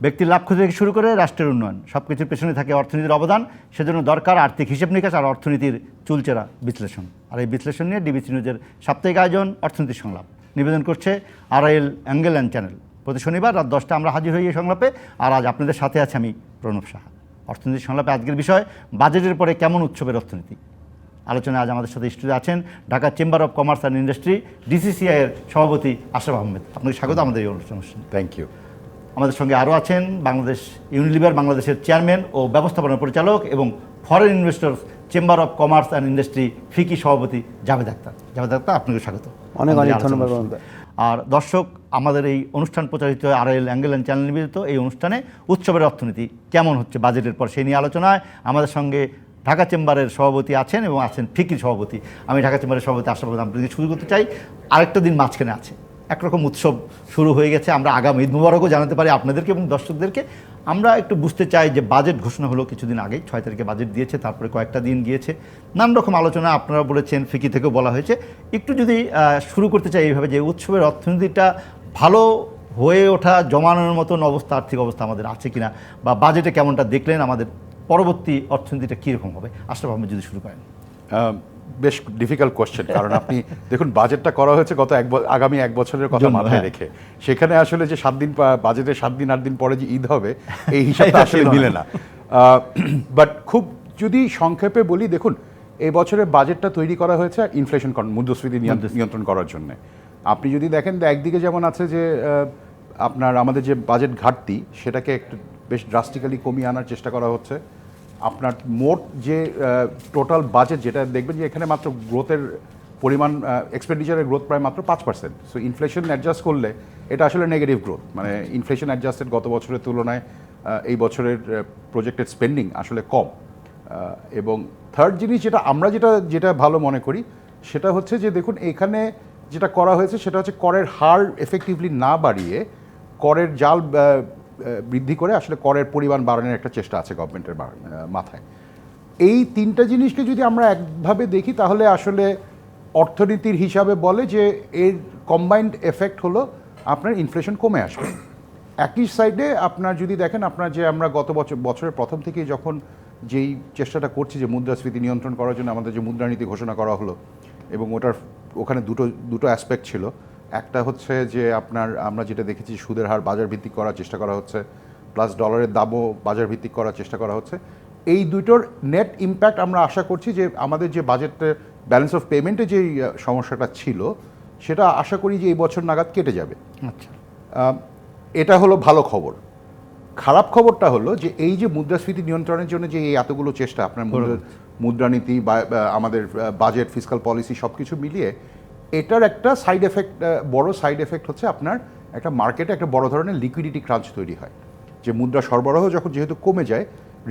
ব্যক্তির লাভ ক্ষতি থেকে শুরু করে রাষ্ট্রের উন্নয়ন সব কিছুর পেছনে থাকে অর্থনীতির অবদান। সেজন্য দরকার আর্থিক হিসেব নিকাশ আর অর্থনীতির চুলচেরা বিশ্লেষণ। আর এই বিশ্লেষণ নিয়ে ডিবিসি নিউজের সাপ্তাহিক আয়োজন অর্থনীতির সংলাপ নিবেদন করছে RIL অ্যাঙ্গেল অ্যান্ড চ্যানেল। প্রতি শনিবার রাত 10টা আমরা হাজির হই এই সংলাপে। আর আজ আপনাদের সাথে আছে আমি প্রণব সাহা। অর্থনীতির সংলাপে আজকের বিষয় বাজেটের পরে কেমন উৎসবের অর্থনীতি। আলোচনায় আজ আমাদের সাথে স্টুডিওতে আছেন Dhaka chamber of commerce and industry DCCI এর সভাপতি আশরাফ আহমেদ। আপনাকে স্বাগত আমাদের এই অনুষ্ঠানে। Thank you. আমাদের সঙ্গে আরও আছেন বাংলাদেশ ইউনিলিভার বাংলাদেশের চেয়ারম্যান ও ব্যবস্থাপনা পরিচালক এবং foreign investors chamber of commerce and industry FICCI সভাপতি জাভেদ আখতার। জাভেদ আখতার, আপনাকে স্বাগত। অনেক অনেক ধন্যবাদ। আর দর্শক, আমাদের এই অনুষ্ঠান প্রচারিত RIL অ্যাঙ্গেল অ্যান্ড চ্যানেল নিবেদিত এই অনুষ্ঠানে উৎসবের অর্থনীতি কেমন হচ্ছে বাজেটের পর সেই নিয়ে আলোচনায় আমাদের সঙ্গে ঢাকা চেম্বারের সভাপতি আছেন এবং আছেন ফিকির সভাপতি। আমি ঢাকা চেম্বারের সভাপতি আশরাফ আহমেদ শুরু করতে চাই। আরেকটা দিন মাঝখানে আছে, একরকম উৎসব শুরু হয়ে গেছে। আমরা আগামী ঈদ মুবারকও জানাতে পারি আপনাদেরকে এবং দর্শকদেরকে। আমরা একটু বুঝতে চাই যে বাজেট ঘোষণা হলো কিছুদিন আগে, 6 তারিখে বাজেট দিয়েছে, তারপরে কয়েকটা দিন গিয়েছে, নানান রকম আলোচনা আপনারা বলেছেন, ফিকি থেকেও বলা হয়েছে। একটু যদি শুরু করতে চাই এইভাবে যে উৎসবের অর্থনীতিটা ভালো হয়ে ওঠা জমানোর মতন অবস্থা, আর্থিক অবস্থা আমাদের আছে কিনা, বা বাজেটে কেমনটা দেখলেন, আমাদের পরবর্তী অর্থনীতিটা কীরকম হবে, আশরাফ আহমেদ যদি শুরু করেন। বেশ ডিফিকাল্ট কোশ্চেন, কারণ আপনি দেখুন বাজেটটা করা হয়েছে গত আগামী 1 বছরের কথা মাথায় রেখে। সেখানে আসলে যে 7 দিন বাজেটের 7 দিন 8 দিন পরে যে ঈদ হবে এই হিসাবটা আসলে মিলে না। বাট খুব যদি সংক্ষেপে বলি, দেখুন এই বছরের বাজেটটা তৈরি করা হয়েছে ইনফ্লেশন মুদ্রাস্ফীতি নিয়ন্ত্রণ করার জন্য। আপনি যদি দেখেন একদিকে যেমন আছে যে আপনার আমাদের যে বাজেট ঘাটতি সেটাকে একটু বেশ ড্রাস্টিক্যালি কমিয়ে আনার চেষ্টা করা হচ্ছে। আপনার মোট যে টোটাল বাজেট যেটা দেখবেন যে এখানে মাত্র গ্রোথের পরিমাণ, এক্সপেন্ডিচারের গ্রোথ প্রায় মাত্র 5%। সো ইনফ্লেশন অ্যাডজাস্ট করলে এটা আসলে নেগেটিভ গ্রোথ, মানে ইনফ্লেশন অ্যাডজাস্টেড গত বছরের তুলনায় এই বছরের প্রজেক্টেড স্পেন্ডিং আসলে কম। এবং থার্ড জিনিস যেটা ভালো মনে করি সেটা হচ্ছে যে দেখুন এখানে যেটা করা হয়েছে সেটা হচ্ছে করের হার এফেক্টিভলি না বাড়িয়ে করের জাল বৃদ্ধি করে আসলে করের পরিমাণ বাড়ানোর একটা চেষ্টা আছে গভর্নমেন্টের মাথায়। এই 3টা জিনিসকে যদি আমরা একভাবে দেখি তাহলে আসলে অর্থনীতির হিসাবে বলে যে এর কম্বাইন্ড এফেক্ট হলো আপনার ইনফ্লেশন কমে আসবে। একই সাইডে আপনার যদি দেখেন আমরা গত বছরের প্রথম থেকেই যখন যেই চেষ্টাটা করছি যে মুদ্রাস্ফীতি নিয়ন্ত্রণ করার জন্য আমাদের যে মুদ্রানীতি ঘোষণা করা হলো, এবং ওখানে দুটো অ্যাসপেক্ট ছিল। একটা হচ্ছে যে আমরা যেটা দেখেছি সুদের হার বাজার ভিত্তিক করার চেষ্টা করা হচ্ছে, প্লাস ডলারের দামও বাজার ভিত্তিক করার চেষ্টা করা হচ্ছে। এই দুটোর নেট ইম্প্যাক্ট আমরা আশা করছি যে আমাদের যে বাজেটে ব্যালেন্স অফ পেমেন্টে যে সমস্যাটা ছিল সেটা আশা করি যে এই বছর নাগাদ কেটে যাবে। আচ্ছা, এটা হলো ভালো খবর। খারাপ খবরটা হলো যে এই যে মুদ্রাস্ফীতি নিয়ন্ত্রণের জন্য যে এই এতগুলো চেষ্টা, আপনার মুদ্রানীতি বা আমাদের বাজেট, ফিসকাল পলিসি সব কিছু মিলিয়ে এটার একটা সাইড এফেক্ট, বড় সাইড এফেক্ট হচ্ছে আপনার একটা মার্কেটে একটা বড় ধরনের লিকুইডিটি ক্রাঞ্চ তৈরি হয়। যে মুদ্রা সরবরাহ যেহেতু কমে যায়,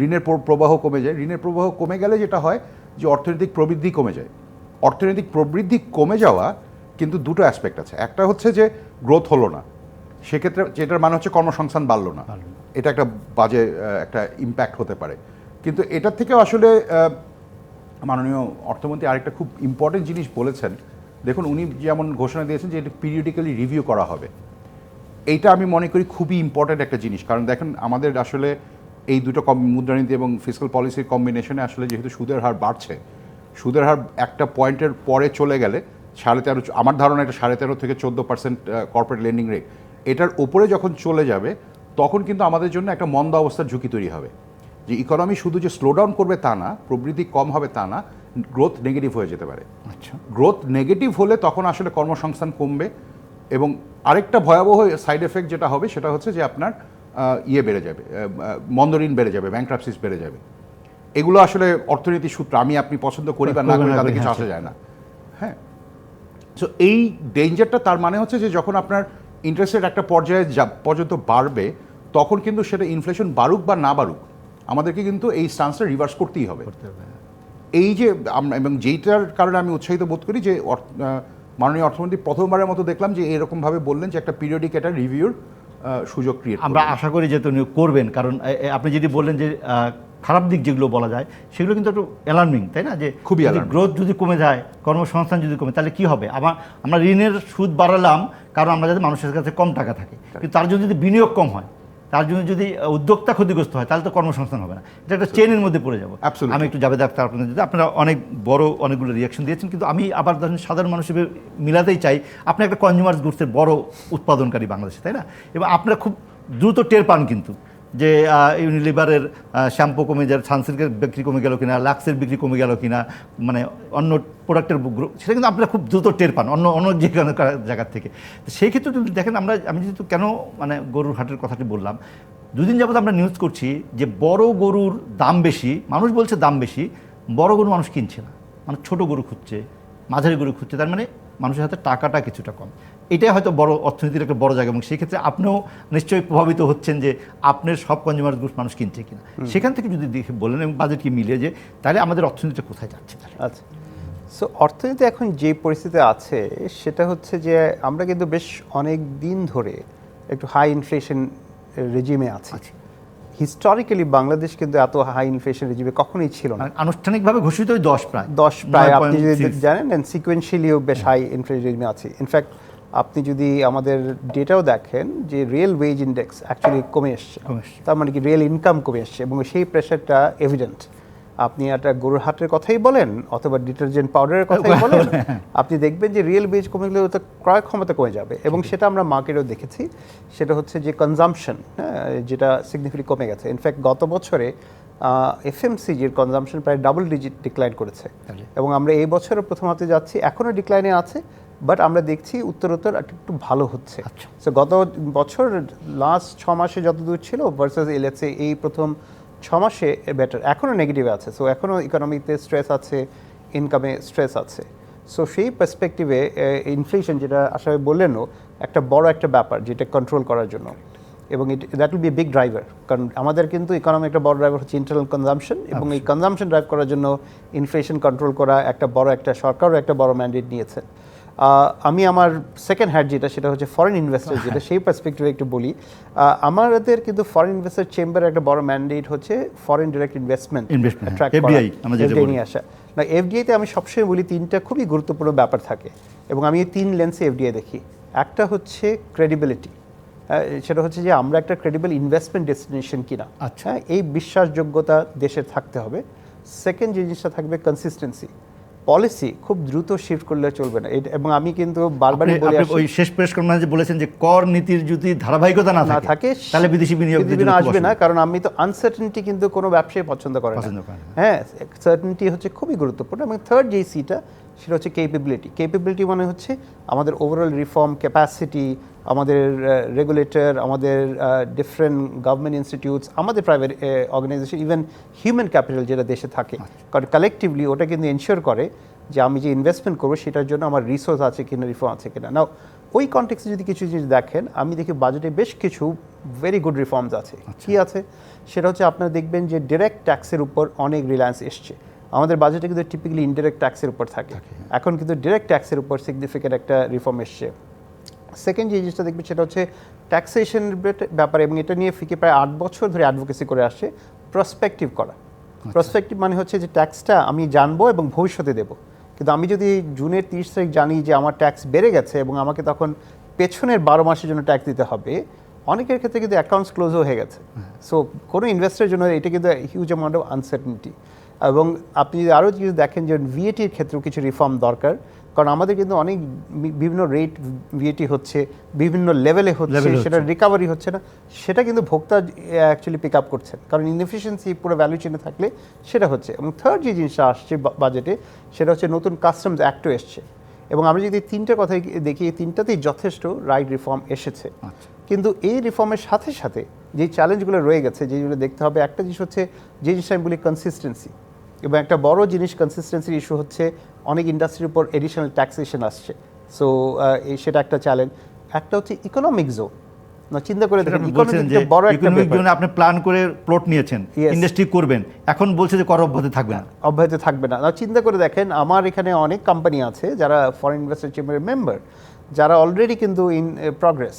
ঋণের প্রবাহ কমে যায়। ঋণের প্রবাহ কমে গেলে যেটা হয় যে অর্থনৈতিক প্রবৃদ্ধি কমে যায়। অর্থনৈতিক প্রবৃদ্ধি কমে যাওয়া কিন্তু দুটো অ্যাসপেক্ট আছে। একটা হচ্ছে যে গ্রোথ হলো না, সেক্ষেত্রে যেটার মানে হচ্ছে কর্মসংস্থান বাড়লো না, এটা একটা বাজে একটা ইম্প্যাক্ট হতে পারে। কিন্তু এটার থেকেও আসলে মাননীয় অর্থমন্ত্রী আরেকটা খুব ইম্পর্টেন্ট জিনিস বলেছেন। দেখুন উনি যেমন ঘোষণা দিয়েছেন যে এটা পিরিয়ডিক্যালি রিভিউ করা হবে। এইটা আমি মনে করি খুবই ইম্পর্টেন্ট একটা জিনিস, কারণ দেখেন আমাদের আসলে এই দুটো মুদ্রানীতি এবং ফিসকাল পলিসির কম্বিনেশনে আসলে যেহেতু সুদের হার বাড়ছে, সুদের হার একটা পয়েন্টের পরে চলে গেলে 13.5, আমার ধারণা এটা 13.5 থেকে 14% কর্পোরেট লেন্ডিং রেট, এটার ওপরে যখন চলে যাবে তখন কিন্তু আমাদের জন্য একটা মন্দা অবস্থার ঝুঁকি তৈরি হবে। যে ইকোনমি শুধু যে স্লো ডাউন করবে তা না, প্রবৃদ্ধি কম হবে তা না, গ্রোথ নেগেটিভ হয়ে যেতে পারে। আচ্ছা, গ্রোথ নেগেটিভ হলে তখন আসলে কর্মসংস্থান কমবে। এবং আরেকটা ভয়াবহ সাইড এফেক্ট যেটা হবে সেটা হচ্ছে যে আপনার বেড়ে যাবে, মন্দঋণ বেড়ে যাবে, ব্যাংক্রাপসিস বেড়ে যাবে। এগুলো আসলে অর্থনীতির সূত্র, আপনি পছন্দ করি বা না করি তাদের কিছু আসা যায় না। হ্যাঁ, সো এই ডেঞ্জারটা তার মানে হচ্ছে যে যখন আপনার ইন্টারেস্ট রেট একটা পর্যায়ে পর্যন্ত বাড়বে তখন কিন্তু সেটা ইনফ্লেশন বাড়ুক বা না বাড়ুক আমাদেরকে কিন্তু এই স্টান্সটা রিভার্স করতেই হবে। এই যে এবং যেইটার কারণে আমি উৎসাহিত বোধ করি যে মাননীয় অর্থমন্ত্রী প্রথমবারের মতো দেখলাম যে এরকমভাবে বললেন যে একটা পিরিয়ডিক একটা রিভিউর সুযোগ ক্রিয়েট। আমরা আশা করি যে উনি করবেন, কারণ আপনি যদি বললেন যে খারাপ দিক যেগুলো বলা যায় সেগুলো কিন্তু একটু অ্যালার্মিং, তাই না? যে খুবই গ্রোথ যদি কমে যায়, কর্মসংস্থান যদি কমে, তাহলে কি হবে? আমরা ঋণের সুদ বাড়ালাম কারণ আমরা যাতে মানুষের কাছে কম টাকা থাকে, কিন্তু তার যদি বিনিয়োগ কম হয় তার জন্য যদি উদ্যোক্তা ক্ষতিগ্রস্ত হয় তাহলে তো কর্মসংস্থান হবে না, এটা একটা চেনের মধ্যে পড়ে যাবো। Absolutely. আমি একটু জাভেদ আখতার আপনাদের যদি আপনারা অনেক বড় অনেকগুলো রিয়াকশন দিয়েছেন, কিন্তু আমি আবার ধরেন সাধারণ মানুষ হিসেবে মিলাতেই চাই, আপনি একটা কনজিউমার গুডসের বড় উৎপাদনকারী বাংলাদেশে, তাই না? এবং আপনারা খুব দ্রুত টের পান কিন্তু যে ইউনিলিভারের শ্যাম্পু কমে যায়, সানসিল্কের বিক্রি কমে গেল কিনা, লাক্সের বিক্রি কমে গেল কিনা, মানে অন্য প্রোডাক্টের সেটা কিন্তু আপনারা খুব দ্রুত টের পান অন্য অন্য যে কোনো জায়গার থেকে। তো সেই ক্ষেত্রে যদি দেখেন, আমি যেহেতু কেন মানে গরুর হাটের কথাটি বললাম, দুদিন যাবত আমরা নিউজ করছি যে বড় গরুর দাম বেশি, মানুষ বলছে দাম বেশি, বড় গরু মানুষ কিনছে না, মানে ছোট গরু খুঁজছে, মাঝারি গরু খুঁজছে, তার মানে মানুষের হাতে টাকাটা কিছুটা কম। এটাই হয়তো বড় অর্থনীতির একটা বড় জায়গা, এবং সেই ক্ষেত্রে আপনিও নিশ্চয়ই প্রভাবিত হচ্ছেন যে আপনার সব কনজিউমার গুডস মানুষ কিনছে কিনা। সেখান থেকে যদি দেখে বলেন এবং বাজেটকে মিলিয়ে, যে তাহলে আমাদের অর্থনীতিটা কোথায় যাচ্ছে তাহলে? আচ্ছা, সো অর্থনীতি এখন যে পরিস্থিতি আছে সেটা হচ্ছে যে আমরা কিন্তু বেশ অনেক দিন ধরে একটু হাই ইনফ্লেশন রেজিমে আছি। হিস্টোরিক্যালি বাংলাদেশ কিন্তু এত হাই ইনফ্লেশন রেজিমে কখনোই ছিল না। মানে আনুষ্ঠানিকভাবে ঘোষিত ওই 10 প্রায় আপনি যদি জানেন, অ্যান্ড সিকুয়েন্সিয়ালিও বেশ হাই ইনফ্লেশন রেজিমে আছে। ইনফ্যাক্ট আপনি যদি আমাদের ডেটাও দেখেন যে রিয়েল ওয়েজ ইন্ডেক্স অ্যাকচুয়ালি কমে এসছে, তার মানে কি রিয়েল ইনকাম কমে এসছে, এবং সেই প্রেশারটা এভিডেন্ট। আপনি একটা গরুর হাটের কথাই বলেন অথবা ডিটারজেন্ট পাউডারের কথাই বলেন, আপনি দেখবেন যে রিয়েল ওয়েজ কমে গেলে ওটা ক্রয় ক্ষমতা কমে যাবে, এবং সেটা আমরা মার্কেটেও দেখেছি। সেটা হচ্ছে যে কনজাম্পশন, যেটা সিগনিফিকেন্টলি কমে গেছে। ইনফ্যাক্ট গত বছরে এফএমসিজির কনজাম্পশন প্রায় ডাবল ডিজিট ডিক্লাইন করেছে, এবং আমরা এই বছরের প্রথম হাতে যাচ্ছি, এখনও ডিক্লাইনে আছে, বাট আমরা দেখছি উত্তরোত্তর একটু ভালো হচ্ছে। সো গত বছর লাস্ট 6 মাসে যতদূর ছিল ভার্সাস এলএসএ এই প্রথম 6 মাসে বেটার, এখনও নেগেটিভে আছে। সো এখনও ইকোনমিতে স্ট্রেস আছে, ইনকামে স্ট্রেস আছে। সো সেই পার্সপেক্টিভে ইনফ্লেশন, যেটা আশা বললেনও, একটা বড় একটা ব্যাপার যেটা কন্ট্রোল করার জন্য, এবং that will be big driver. কারণ আমাদের কিন্তু ইকোনমি একটা বড় ড্রাইভার হচ্ছে ইন্টারনাল কনজাম্পশন, এবং এই কনজাম্পশন ড্রাইভ করার জন্য ইনফ্লেশন কন্ট্রোল করা একটা সরকারও একটা বড় ম্যান্ডেট নিয়েছে। আমি আমার সেকেন্ড হ্যাড যেটা, সেটা হচ্ছে ফরেন ইনভেস্টার, যেটা সেই পার্সপেক্টিভে একটু বলি। আমাদের কিন্তু ফরেন ইনভেস্টার চেম্বারের একটা বড় ম্যান্ডেট হচ্ছে ফরেন ডিরেক্ট ইনভেস্টমেন্ট অ্যাট্রাক্ট করা, এফডিআই নিয়ে আসা। না, এফডিআইতে আমি সবসময় বলি 3টা খুবই গুরুত্বপূর্ণ ব্যাপার থাকে, এবং আমি এই 3 লেন্সে এফডিআই দেখি। একটা হচ্ছে ক্রেডিবিলিটি, সেটা হচ্ছে যে আমরা একটা ক্রেডিবল ইনভেস্টমেন্ট ডেস্টিনেশন কিনা, আচ্ছা, এই বিশ্বাসযোগ্যতা দেশের থাকতে হবে। সেকেন্ড যে জিনিসটা থাকবে কনসিস্টেন্সি, পলিসি খুব দ্রুত শিফট করলে চলবে না। এবং আমি কিন্তু বারবারই বলি, ওই শেষ প্রেস কনফারেন্সে বলেছেন যে কর নীতির যদি ধারাবাহিকতা না থাকে তাহলে বিদেশি বিনিয়োগ আসবে না, কারণ আমি তো আনসার্টেনিটি কিন্তু কোনো ব্যবসায়ী পছন্দ করে না। হ্যাঁ, সার্টেনিটি হচ্ছে খুবই গুরুত্বপূর্ণ। এবং থার্ড যে সিটা, সেটা হচ্ছে ক্যাপেবিলিটি মানে হচ্ছে আমাদের ওভারঅল রিফর্ম ক্যাপাসিটি, আমাদের রেগুলেটর, আমাদের ডিফারেন্ট গভর্নমেন্ট ইনস্টিটিউটস, আমাদের private organisation, even human capital যেটা দেশে থাকে, কারণ কালেকটিভলি ওটা কিন্তু এনশিওর করে যে আমি যে ইনভেস্টমেন্ট করবো সেটার জন্য আমার রিসোর্স আছে কিনা, রিফর্ম আছে কিনা। নাও ওই কনটেক্সে যদি কিছু জিনিস দেখেন, আমি দেখি বাজেটে বেশ কিছু ভেরি গুড রিফর্মস আছে। কী আছে? সেটা হচ্ছে আপনারা দেখবেন যে ডিরেক্ট ট্যাক্সের উপর অনেক রিলায়েন্স এসছে। আমাদের বাজেটে কিন্তু টিপিক্যালি ইনডিরেক্ট ট্যাক্সের উপর থাকে, এখন কিন্তু ডিরেক্ট ট্যাক্সের উপর সিগনিফিক্যান্ট একটা রিফর্ম এসছে। সেকেন্ড যে জিনিসটা দেখবেন সেটা হচ্ছে ট্যাক্সেশন ব্যাপারে, এবং এটা নিয়ে ফিকে প্রায় 8 বছর ধরে অ্যাডভোকেসি করে আসছে, প্রসপেক্টিভ করা। প্রসপেক্টিভ মানে হচ্ছে যে ট্যাক্সটা আমি জানবো এবং ভবিষ্যতে দেবো, কিন্তু আমি যদি জুনের 30 তারিখ জানি যে আমার ট্যাক্স বেড়ে গেছে এবং আমাকে তখন পেছনের 12 মাসের জন্য ট্যাক্স দিতে হবে, অনেকের ক্ষেত্রে কিন্তু অ্যাকাউন্টস ক্লোজও হয়ে গেছে। সো কোনো ইনভেস্টারের জন্য এটা কিন্তু হিউজ অ্যামাউন্ট অফ আনসার্টেনিটি। এবং আপনি যদি আরও কিছু দেখেন যে ভিএটির ক্ষেত্রেও কিছু রিফর্ম দরকার, কারণ আমাদের কিন্তু অনেক বিভিন্ন রেট ভিএটি হচ্ছে, বিভিন্ন লেভেলে হচ্ছে, সেটা রিকভারি হচ্ছে না, সেটা কিন্তু ভোক্তা অ্যাকচুয়ালি পিক আপ করছে, কারণ ইনএফিসিয়েন্সি পুরো ভ্যালু চেনে থাকলে সেটা হচ্ছে। এবং থার্ড যে জিনিসটা আসছে বাজেটে, সেটা হচ্ছে নতুন কাস্টমস অ্যাক্টও এসছে, এবং আমরা যদি 3টে কথাই দেখি, এই 3টাতেই যথেষ্ট রাইট রিফর্ম এসেছে। কিন্তু এই রিফর্মের সাথে সাথে যে চ্যালেঞ্জগুলো রয়ে গেছে, যেগুলো দেখতে হবে, একটা জিনিস হচ্ছে যে জিনিসটা আমি বলি কনসিস্টেন্সি, এবং একটা বড় জিনিস কনসিস্টেন্সির ইস্যু হচ্ছে অনেক ইন্ডাস্ট্রির উপর এডিশনাল ট্যাক্সেশন আসছে। সো সেটা একটা চ্যালেঞ্জ। একটা হচ্ছে ইকোনমিক জোন, না চিন্তা করে দেখেন, ইকোনমিক বড় একটা জোন আপনি প্ল্যান করে প্লট নিয়েছেন, ইন্ডাস্ট্রি করবেন, এখন বলছে যে কর অব্যাহত থাকবে না, অব্যাহত থাকবে না। চিন্তা করে দেখেন, আমার এখানে অনেক কোম্পানি আছে যারা ফরেন ইনভেস্টর চেম্বারের মেম্বার, যারা অলরেডি কিন্তু ইন প্রগ্রেস,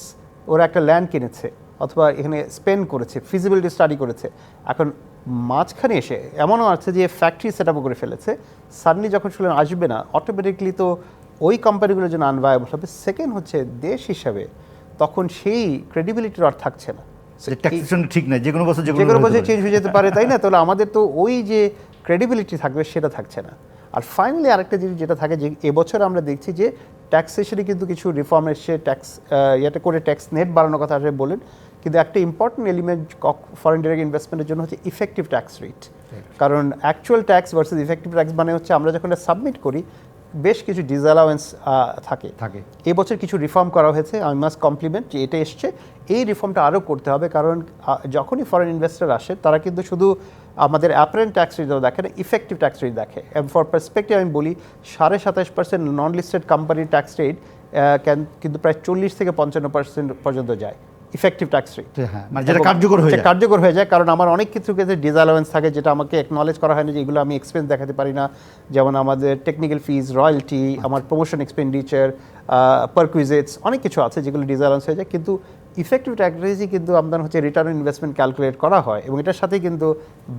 ওরা একটা ল্যান্ড কিনেছে অথবা এখানে স্পেন্ড করেছে, ফিজিবিলিটি স্টাডি করেছে, এখন মাঝখানে এসে এমনও আছে যে ফ্যাক্টরি সেট আপ করে ফেলেছে, সাডেনলি যখন শুনলেন আসবে না, অটোমেটিকলি তো ওই কোম্পানিগুলোর জন্য আনভায়াবল হবে। সেকেন্ড হচ্ছে দেশ হিসাবে তখন সেই ক্রেডিবিলিটির আর থাকছে না। ট্যাক্সেশন ঠিক নাই, যে কোনো বছর যে কোনো বছর চেঞ্জ হয়ে যেতে পারে, তাই না? তাহলে আমাদের তো ওই যে ক্রেডিবিলিটি থাকবে সেটা থাকছে না। আর ফাইনালি আরেকটা জিনিস যেটা থাকে যে এবছর আমরা দেখছি যে ট্যাক্সেশনে কিন্তু কিছু রিফর্ম এসছে, ট্যাক্স ইয়েটা করে ট্যাক্স নেট বাড়ানোর কথা আসলে বলেন, কিন্তু একটা ইম্পর্টেন্ট এলিমেন্ট ফরেন ডিরেক্ট ইনভেস্টমেন্টের জন্য হচ্ছে ইফেক্টিভ ট্যাক্স রেট। কারণ actual tax versus effective tax মানে হচ্ছে আমরা যখন সাবমিট করি বেশ কিছু ডিসঅ্যালাউয়েন্স থাকে। এবছর কিছু রিফর্ম করা হয়েছে, আমি মাস্ট কমপ্লিমেন্ট যে এটা এসছে। এই রিফর্মটা আরও করতে হবে, কারণ যখনই ফরেন ইনভেস্টর আসে তারা কিন্তু শুধু আমাদের অ্যাপারেন্ট ট্যাক্স রেট দেখে না, ইফেক্টিভ ট্যাক্স রেট দেখে। ফর পার্সপেক্টিভ আমি বলি 27.5% নন লিস্টেড কোম্পানির ট্যাক্স রেট কিন্তু প্রায় 40 থেকে 55% পর্যন্ত যায় ইফেক্টিভ ট্যাক্স রেট। হ্যাঁ, মানে যেটা কার্যকর হয়ে যায়। কারণ আমার অনেক কিছু ক্ষেত্রে ডিসঅ্যালাউয়েন্স থাকে যেটা আমাকে অ্যাকনলেজ করা হয় না, যেগুলো আমি এক্সপেন্স দেখাতে পারি না, যেমন আমাদের টেকনিক্যাল ফিজ, রয়্যালটি, আমার প্রমোশন এক্সপেন্ডিচার, পারকুইজিটস, অনেক কিছু আছে যেগুলো ডিসঅ্যালাউয়েন্স হয়ে যায়। কিন্তু ইফেক্টিভ ট্যাক্স রেটই কিন্তু আমাদের হচ্ছে রিটার্ন অন ইনভেস্টমেন্ট ক্যালকুলেট করা হয়, এবং এটার সাথে কিন্তু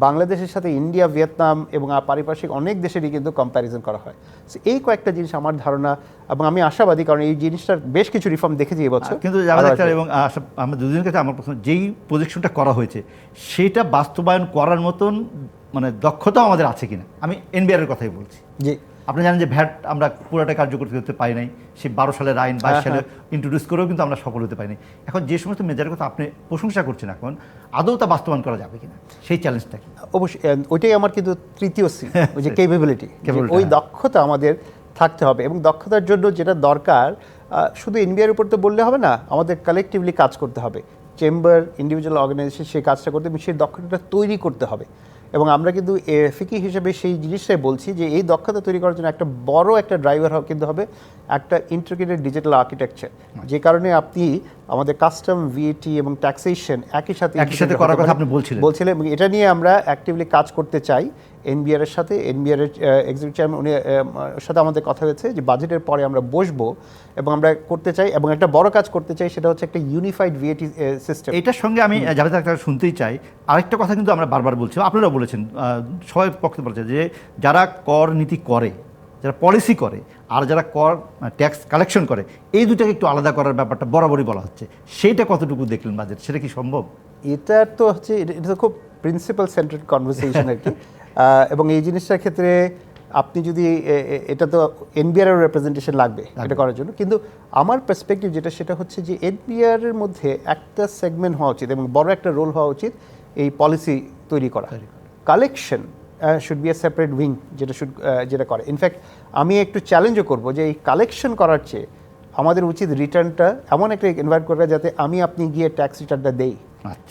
বাংলাদেশের সাথে ইন্ডিয়া, ভিয়েতনাম এবং পারিপার্শ্বিক অনেক দেশেরই কিন্তু কম্প্যারিজন করা হয়। সো এই কয়েকটা জিনিস আমার ধারণা, এবং আমি আশাবাদী, কারণ এই জিনিসটার বেশ কিছু রিফর্ম দেখেছি এবছর। কিন্তু এবং আমরা দুদিনের কাছে আমার প্রশ্ন, যেই প্রজেকশনটা করা হয়েছে সেটা বাস্তবায়ন করার মতন মানে দক্ষতা আমাদের আছে কিনা, আমি এনবিআর এর কথাই বলছি। জি, আপনি জানেন যে ভ্যাট আমরা পুরোটা কার্যকর করতে পারি নাই, সেই 12 সালের আইন 22 সালে ইন্ট্রোডিউস করেও কিন্তু আমরা সফল হতে পারিনি। এখন যে সমস্ত মেজারের কথা আপনি প্রশংসা করছেন, এখন আদৌ তা বাস্তবায়ন করা যাবে কিনা সেই চ্যালেঞ্জটা কি? অবশ্যই ওইটাই আমার কিন্তু তৃতীয় সি, ওই যে ক্যাপাবিলিটি, ওই দক্ষতা আমাদের থাকতে হবে। এবং দক্ষতার জন্য যেটা দরকার, শুধু এনবিআর উপর তো বললে হবে না, আমাদের কালেকটিভলি কাজ করতে হবে, চেম্বার, ইন্ডিভিজুয়াল অর্গানাইজেশন সেই কাজটা করতে হবে, সেই দক্ষতাটা তৈরি করতে হবে। এবং আমরা কিন্তু ফিকি হিসেবে সেই জিনিসটাই বলছি যে এই দক্ষতা তৈরি করার জন্য একটা বড় একটা ড্রাইভার কিন্তু হবে একটা ইন্টিগ্রেটেড ডিজিটাল আর্কিটেকচার, যে কারণে আপনি আমাদের কাস্টম, ভিএটি এবং ট্যাক্সেশন একই সাথে করার কথা আপনি বলছিলেন, এবং এটা নিয়ে আমরা অ্যাক্টিভলি কাজ করতে চাই এনবিআর এর সাথে। এনবিআর এর এক্সিকিউটিভ চেয়ারম্যান উনি সাথে আমাদের কথা হয়েছে যে বাজেটের পরে আমরা বসবো এবং আমরা করতে চাই, এবং একটা বড় কাজ করতে চাই, সেটা হচ্ছে একটা ইউনিফাইড ভিএটি সিস্টেম। এটার সঙ্গে আমি জাভেদ আখতার শুনতেই চাই আরেকটা কথা, কিন্তু আমরা বারবার বলছি, আপনারা বলেছেন, সবাই পক্ষে বলছে যে যারা কর নীতি করে, যারা পলিসি করে, আর যারা কর ট্যাক্স কালেকশন করে, এই দুটাকে একটু আলাদা করার ব্যাপারটা বরাবরই বলা হচ্ছে। সেইটা কতটুকু দেখলেন বাজেট, সেটা কি সম্ভব? এটা তো হচ্ছে, এটা তো খুব প্রিন্সিপাল সেন্টার্ড কনভারসেশন আর কি। এবং এই জিনিসটার ক্ষেত্রে আপনি যদি এটা তো এনবিআর এর রিপ্রেজেন্টেশন লাগবে এটা করার জন্য, কিন্তু আমার পার্সপেক্টিভ যেটা সেটা হচ্ছে যে এনবিআর এর মধ্যে একটা সেগমেন্ট হওয়া উচিত এবং বড় একটা রোল হওয়া উচিত এই পলিসি তৈরি করা। Collection should B a separate wing যেটা করে। ইনফ্যাক্ট আমি একটু চ্যালেঞ্জও করবো যে এই কালেকশন করার চেয়ে আমাদের উচিত রিটার্নটা এমন একটা ইনভাইট করা যাতে আপনি গিয়ে ট্যাক্স রিটার্নটা দেই।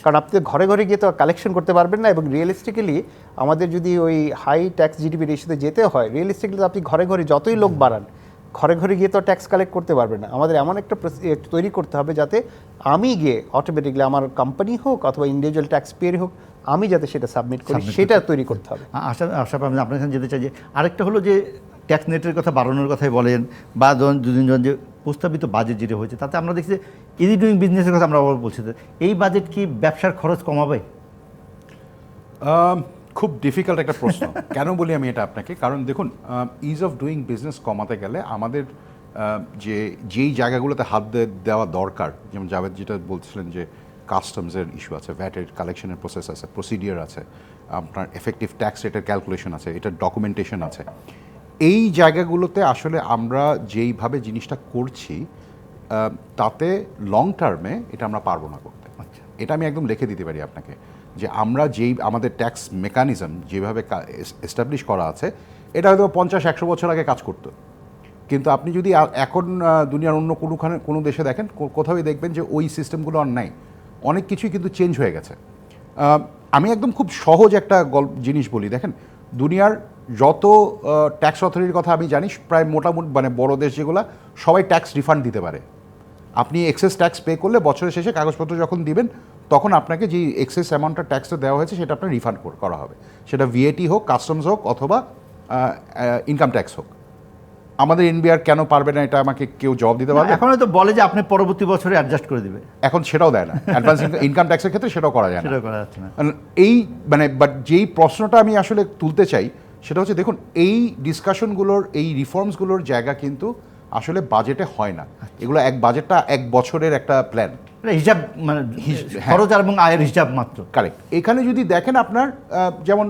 কারণ আপনি ঘরে ঘরে গিয়ে তো কালেকশন করতে পারবেন না, এবং রিয়েলিস্টিক্যালি আমাদের যদি ওই হাই ট্যাক্স জিডিপি রেশিওতে যেতে হয়, রিয়েলিস্টিক্যালি আপনি ঘরে ঘরে যতই লোক বাড়ান, ঘরে ঘরে গিয়ে তো ট্যাক্স কালেক্ট করতে পারবেন না। আমাদের এমন একটা তৈরি করতে হবে যাতে আমি গিয়ে অটোমেটিকলি আমার কোম্পানি হোক অথবা ইন্ডিভিজুয়াল ট্যাক্স পেয়ার হোক, আমি যাতে সেটা সাবমিট করি, সেটা তৈরি করতে হবে। আশা আমি আপনার কাছে যেতে চাই যে আরেকটা হলো যে ট্যাক্স নেটের কথা বাড়ানোর কথাই বলেন, বা দুদিন যে প্রস্তাবিত বাজেট যেটা হয়েছে তাতে আমরা দেখছি ইজি ডুইং বিজনেসের কথা আমরা আবার বলছি। এই বাজেট কি ব্যবসার খরচ কমাবে? খুব ডিফিকাল্ট একটা প্রশ্ন। কেন বলি আমি এটা আপনাকে, কারণ দেখুন, ইজ অফ ডুইং বিজনেস কমাতে গেলে আমাদের যেই জায়গাগুলোতে হাত দেওয়া দরকার, যেমন জাভেদ যেটা বলছিলেন যে কাস্টমসের ইস্যু আছে, ভ্যাটের কালেকশনের প্রসেস আছে, প্রসিডিওর আছে, আপনার এফেক্টিভ ট্যাক্স রেটের ক্যালকুলেশন আছে, এটার ডকুমেন্টেশন আছে, এই জায়গাগুলোতে আসলে আমরা যেইভাবে জিনিসটা করছি তাতে লং টার্মে এটা আমরা পারবো না করতে। আচ্ছা, এটা আমি একদম লিখে দিতে পারি আপনাকে যে আমরা আমাদের ট্যাক্স মেকানিজম যেভাবে এস্টাবলিশ করা আছে, এটা হয়তো 50-100 বছর আগে কাজ করতো, কিন্তু আপনি যদি এখন দুনিয়ার অন্য কোনো দেশে দেখেন, কোথাওই দেখবেন যে ওই সিস্টেমগুলো আর নাই, অনেক কিছুই কিন্তু চেঞ্জ হয়ে গেছে। আমি একদম খুব সহজ একটা জিনিস বলি, দেখেন দুনিয়ার যত ট্যাক্স অথরিটির কথা আমি জানি, প্রায় মোটামুটি মানে বড় দেশ যেগুলো, সবাই ট্যাক্স রিফান্ড দিতে পারে। আপনি এক্সেস ট্যাক্স পে করলে বছরের শেষে কাগজপত্র যখন দিবেন, তখন আপনাকে যে এক্সেস অ্যামাউন্টটা ট্যাক্সটা দেওয়া হয়েছে সেটা আপনার রিফান্ড করা হবে, সেটা ভিএটি হোক, কাস্টমস হোক, অথবা ইনকাম ট্যাক্স হোক। আমাদের এনবিআর কেন পারবে না, এটা আমাকে কেউ জবাব দিতে পারবে? এখন হয়তো বলে যে আপনি পরবর্তী বছরে অ্যাডজাস্ট করে দিবে, এখন সেটাও দেয় না। অ্যাডভান্স ইনকাম ট্যাক্সের ক্ষেত্রে সেটাও করা যায় না। এই বাট যেই প্রশ্নটা আমি আসলে তুলতে চাই সেটা হচ্ছে, দেখুন এই ডিসকাশনগুলোর, এই রিফর্মসগুলোর জায়গা কিন্তু আসলে বাজেটে হয় না। এগুলো বাজেটটা 1 বছরের একটা প্ল্যান, এটা হিসাব মানে হ্যাঁ। খরচ এবং আয়ের হিসাব মাত্র। কারেক্ট। এখানে যদি দেখেন আপনার যেমন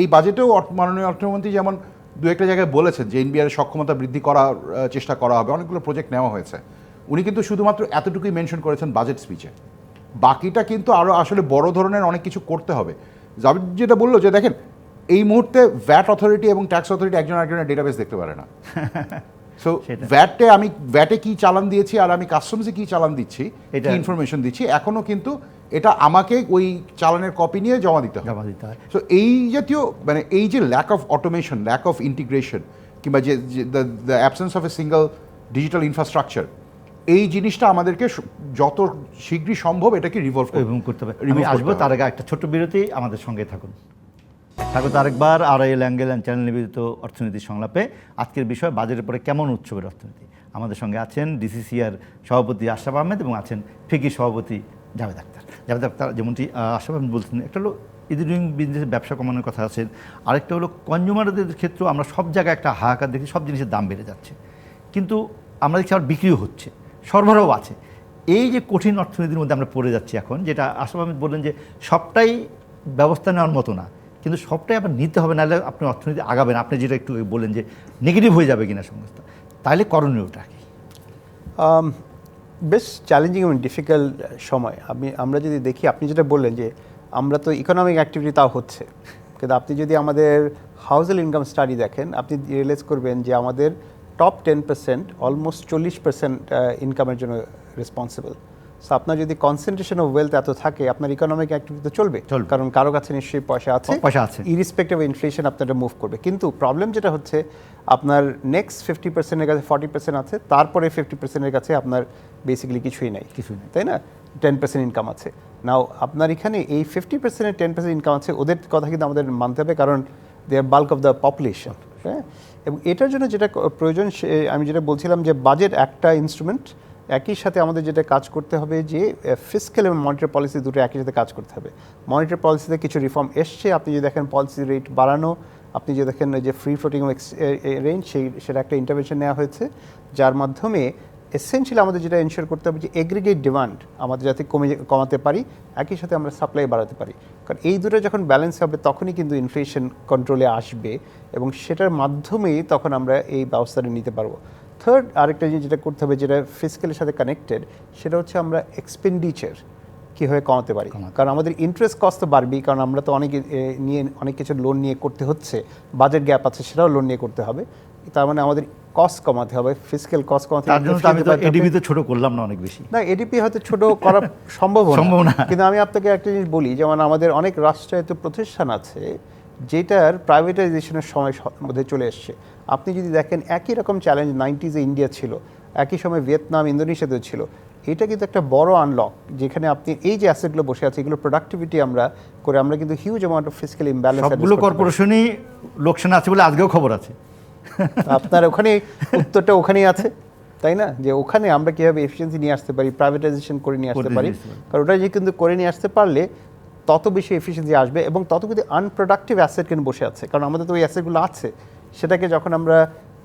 এই বাজেটেও মাননীয় অর্থমন্ত্রী যেমন দু একটা জায়গায় বলেছেন যে এনবিআর সক্ষমতা বৃদ্ধি করার চেষ্টা করা হবে, অনেকগুলো প্রজেক্ট নেওয়া হয়েছে। উনি কিন্তু শুধুমাত্র এতটুকুই মেনশন করেছেন বাজেট স্পিচে, বাকিটা কিন্তু আরও আসলে বড় ধরনের অনেক কিছু করতে হবে। জাভেদ যেটা বললো যে দেখেন এই মুহূর্তে ভ্যাট অথরিটি এবং ট্যাক্স অথরিটি একজন আরেকজনের ডেটাবেস দেখতে পারে না। সো ভ্যাটে কি চালান দিয়েছি আর আমি কাস্টমসে কি চালান দিচ্ছি, এটা ইনফরমেশন দিচ্ছি, এখনো কিন্তু এটা আমাকে ওই চালানের কপি নিয়ে জমা দিতে হয়। সো এই জাতীয় মানে এই যে lack of automation, lack of integration, কিংবা যে the absence of a single digital infrastructure, এই জিনিসটা আমাদেরকে যত শীঘ্রই সম্ভব এটাকে রিভলভ করতে হবে। আমি আসবো, তার আগে একটা ছোট্ট বিরতি, আমাদের সঙ্গে থাকুন। স্বাগত আরেকবার আরআইএল অ্যাঙ্গেল অ্যান্ড চ্যানেল নিবেদিত অর্থনীতি সংলাপে। আজকের বিষয় বাজেটের পরে কেমন উৎসবের অর্থনীতি। আমাদের সঙ্গে আছেন ডিসিসিআর সভাপতি আশরাফ আহমেদ এবং আছেন ফিকি সভাপতি জাভেদ আখতার। জাভেদ আখতার, যেমনটি আশরাফ আহমেদ বলছেন, একটা হলো ইদিডুইং বিজনেসের ব্যবসা কমানোর কথা আছেন, আরেকটা হলো কনজিউমারদের ক্ষেত্রেও আমরা সব জায়গায় একটা হাহাকার দেখি, সব জিনিসের দাম বেড়ে যাচ্ছে, কিন্তু আমরা দেখছি আবার বিক্রিও হচ্ছে, সরবরাহ আছে। এই যে কঠিন অর্থনীতির মধ্যে আমরা পড়ে যাচ্ছি এখন, যেটা আশরাফ আহমেদ বললেন যে সবটাই ব্যবস্থা নেওয়ার মতো না, কিন্তু সবটাই আবার নিতে হবে, নাহলে আপনি অর্থনীতি আগাবেন। আপনি যেটা একটু বললেন যে নেগেটিভ হয়ে যাবে কিনা সংস্থা, তাহলে করণীয়টা কি? বেশ চ্যালেঞ্জিং এবং ডিফিকাল্ট সময়। আমরা যদি দেখি, আপনি যেটা বললেন যে আমরা তো ইকোনমিক অ্যাক্টিভিটি তাও হচ্ছে, কিন্তু আপনি যদি আমাদের হাউজহোল্ড ইনকাম স্টাডি দেখেন, আপনি রিয়েলাইজ করবেন যে আমাদের টপ 10% অলমোস্ট 40% ইনকামের জন্য রেসপন্সিবল। সো আপনার যদি কনসেন্ট্রেশন অফ ওয়েলথ এত থাকে, আপনার ইকোনমিক অ্যাক্টিভিটি তো চলবে, কারণ কারো কাছে নিশ্চয়ই পয়সা আছে, ইরিসপেক্টিভ অফ ইনফ্লেশন আপনারা মুভ করবে। কিন্তু প্রবলেম যেটা হচ্ছে, আপনার নেক্সট 50%-এর কাছে 40% আছে, তারপরে 50%-এর কাছে আপনার বেসিক্যালি কিছুই নাই, তাই না? 10% ইনকাম আছে। নাও আপনার এখানে এই 50%-এর 10% ইনকাম আছে, ওদের কথা কিন্তু আমাদের মানতে হবে, কারণ দে আর বাল্ক অফ দ্য পপুলেশন। হ্যাঁ, এবং এটার জন্য যেটা প্রয়োজন, আমি যেটা বলছিলাম যে বাজেট একটা ইনস্ট্রুমেন্ট, একই সাথে আমাদের যেটা কাজ করতে হবে যে ফিসক্যাল এবং মনিটারি পলিসি দুটো একই সাথে কাজ করতে হবে। মনিটারি পলিসিতে কিছু রিফর্ম এসছে, আপনি যদি দেখেন পলিসি রেট বাড়ানো, আপনি যদি দেখেন যে ফ্রি ফ্লোটিং রেঞ্জ, সেটা একটা ইন্টারভেনশন নেওয়া হয়েছে, যার মাধ্যমে এসেনশিয়ালি আমাদের যেটা এনশিওর করতে হবে যে এগ্রিগেট ডিমান্ড আমাদের যাতে কমাতে পারি, একই সাথে আমরা সাপ্লাই বাড়াতে পারি। কারণ এই দুটো যখন ব্যালেন্স হবে, তখনই কিন্তু ইনফ্লেশন কন্ট্রোলে আসবে, এবং সেটার মাধ্যমেই তখন আমরা এই ব্যবস্থাটা নিতে পারবো। থার্ড আরেকটা জিনিস যেটা করতে হবে, যেটা ফিসক্যালের সাথে কানেক্টেড, সেটা হচ্ছে আমরা এক্সপেন্ডিচার কীভাবে কমাতে পারি। কারণ আমাদের ইন্টারেস্ট কস্ট তো বাড়বেই, কারণ আমরা তো অনেক কিছু লোন নিয়ে করতে হচ্ছে, বাজেট গ্যাপ আছে সেটাও লোন নিয়ে করতে হবে। তার মানে আমাদের কস্ট কমাতে হবে, ফিসক্যাল কস্ট কমাতে হবে। এডিপি তো ছোট করলাম না অনেক বেশি, না এডিপি হয়তো ছোট করা সম্ভব না, কিন্তু আমি আপনাকে একটা জিনিস বলি, যেমন আমাদের অনেক রাষ্ট্রায়ত্ত প্রতিষ্ঠান আছে যেটার প্রাইভেটাইজেশনের সময় মধ্যে চলে এসছে। আপনি যদি দেখেন একই রকম চ্যালেঞ্জ 90s-এ ইন্ডিয়া ছিল, একই সময় ভিয়েতনাম, ইন্দোনেশিয়াতেও ছিল। এটা কিন্তু একটা বড় আনলক, যেখানে আপনি এই যে অ্যাসেটগুলো বসে আছে, এগুলো প্রোডাক্টিভিটি আমরা কিন্তু huge amount of fiscal imbalance. সবগুলো কর্পোরেশনই লোকসান আছে বলে আজকেও খবর আছে। আপনার ওখানে উত্তরটা ওখানেই আছে, তাই না? যে ওখানে আমরা কীভাবে এফিসিয়েন্সি নিয়ে আসতে পারি, প্রাইভেটাইজেশন করে নিয়ে আসতে পারি। কারণ ওটা যে কিন্তু করে নিয়ে আসতে পারলে তত বেশি এফিসিয়েন্সি আসবে, এবং তত কিন্তু আনপ্রোডাক্টিভ অ্যাসেট কিন্তু বসে আছে। কারণ আমাদের তো ওই অ্যাসেটগুলো আছে, সেটাকে যখন আমরা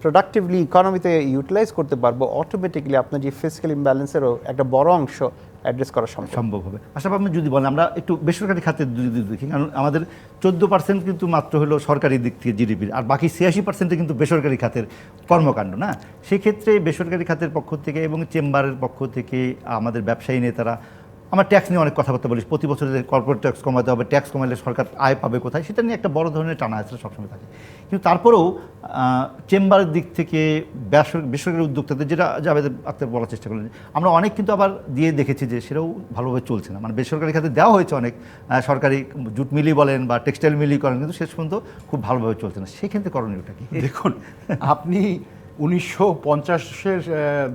প্রোডাক্টিভলি ইকোনমিতে ইউটিলাইজ করতে পারবো, অটোমেটিকলি আপনার যে ফিসক্যাল ইমব্যালেন্সেরও একটা বড় অংশ অ্যাড্রেস করা সম্ভব হবে। আশরাফ আহমেদ, যদি বলেন আমরা একটু বেসরকারি খাতের যদি দেখি, কারণ আমাদের 14% কিন্তু মাত্র হলো সরকারি দিক থেকে জিডিপির, আর বাকি 86% কিন্তু বেসরকারি খাতের কর্মকাণ্ড না। সেক্ষেত্রে বেসরকারি খাতের পক্ষ থেকে এবং চেম্বারের পক্ষ থেকে আমাদের ব্যবসায়ী নেতারা, আমরা ট্যাক্স নিয়ে অনেক কথাবার্তা বলি, প্রতি বছর কর্পোরেট ট্যাক্স কমাতে হবে, ট্যাক্স কমালে সরকার আয় পাবে কোথায়, সেটা নিয়ে একটা বড় ধরনের টানা আছে সবসময় থাকে। কিন্তু তারপরেও চেম্বারের দিক থেকে বেসরকারি উদ্যোক্তাদের, যেটা জাভেদ আখতার বলার চেষ্টা করলেন, আমরা অনেক কিন্তু আবার দিয়ে দেখেছি যে সেটাও ভালোভাবে চলছে না। মানে বেসরকারি খাতে দেওয়া হয়েছে অনেক, সরকারি জুট মিলি বলেন বা টেক্সটাইল মিলি করেন, কিন্তু শেষ পর্যন্ত খুব ভালোভাবে চলছে না। সেক্ষেত্রে করণীয়টা কি? দেখুন, আপনি 1950-এর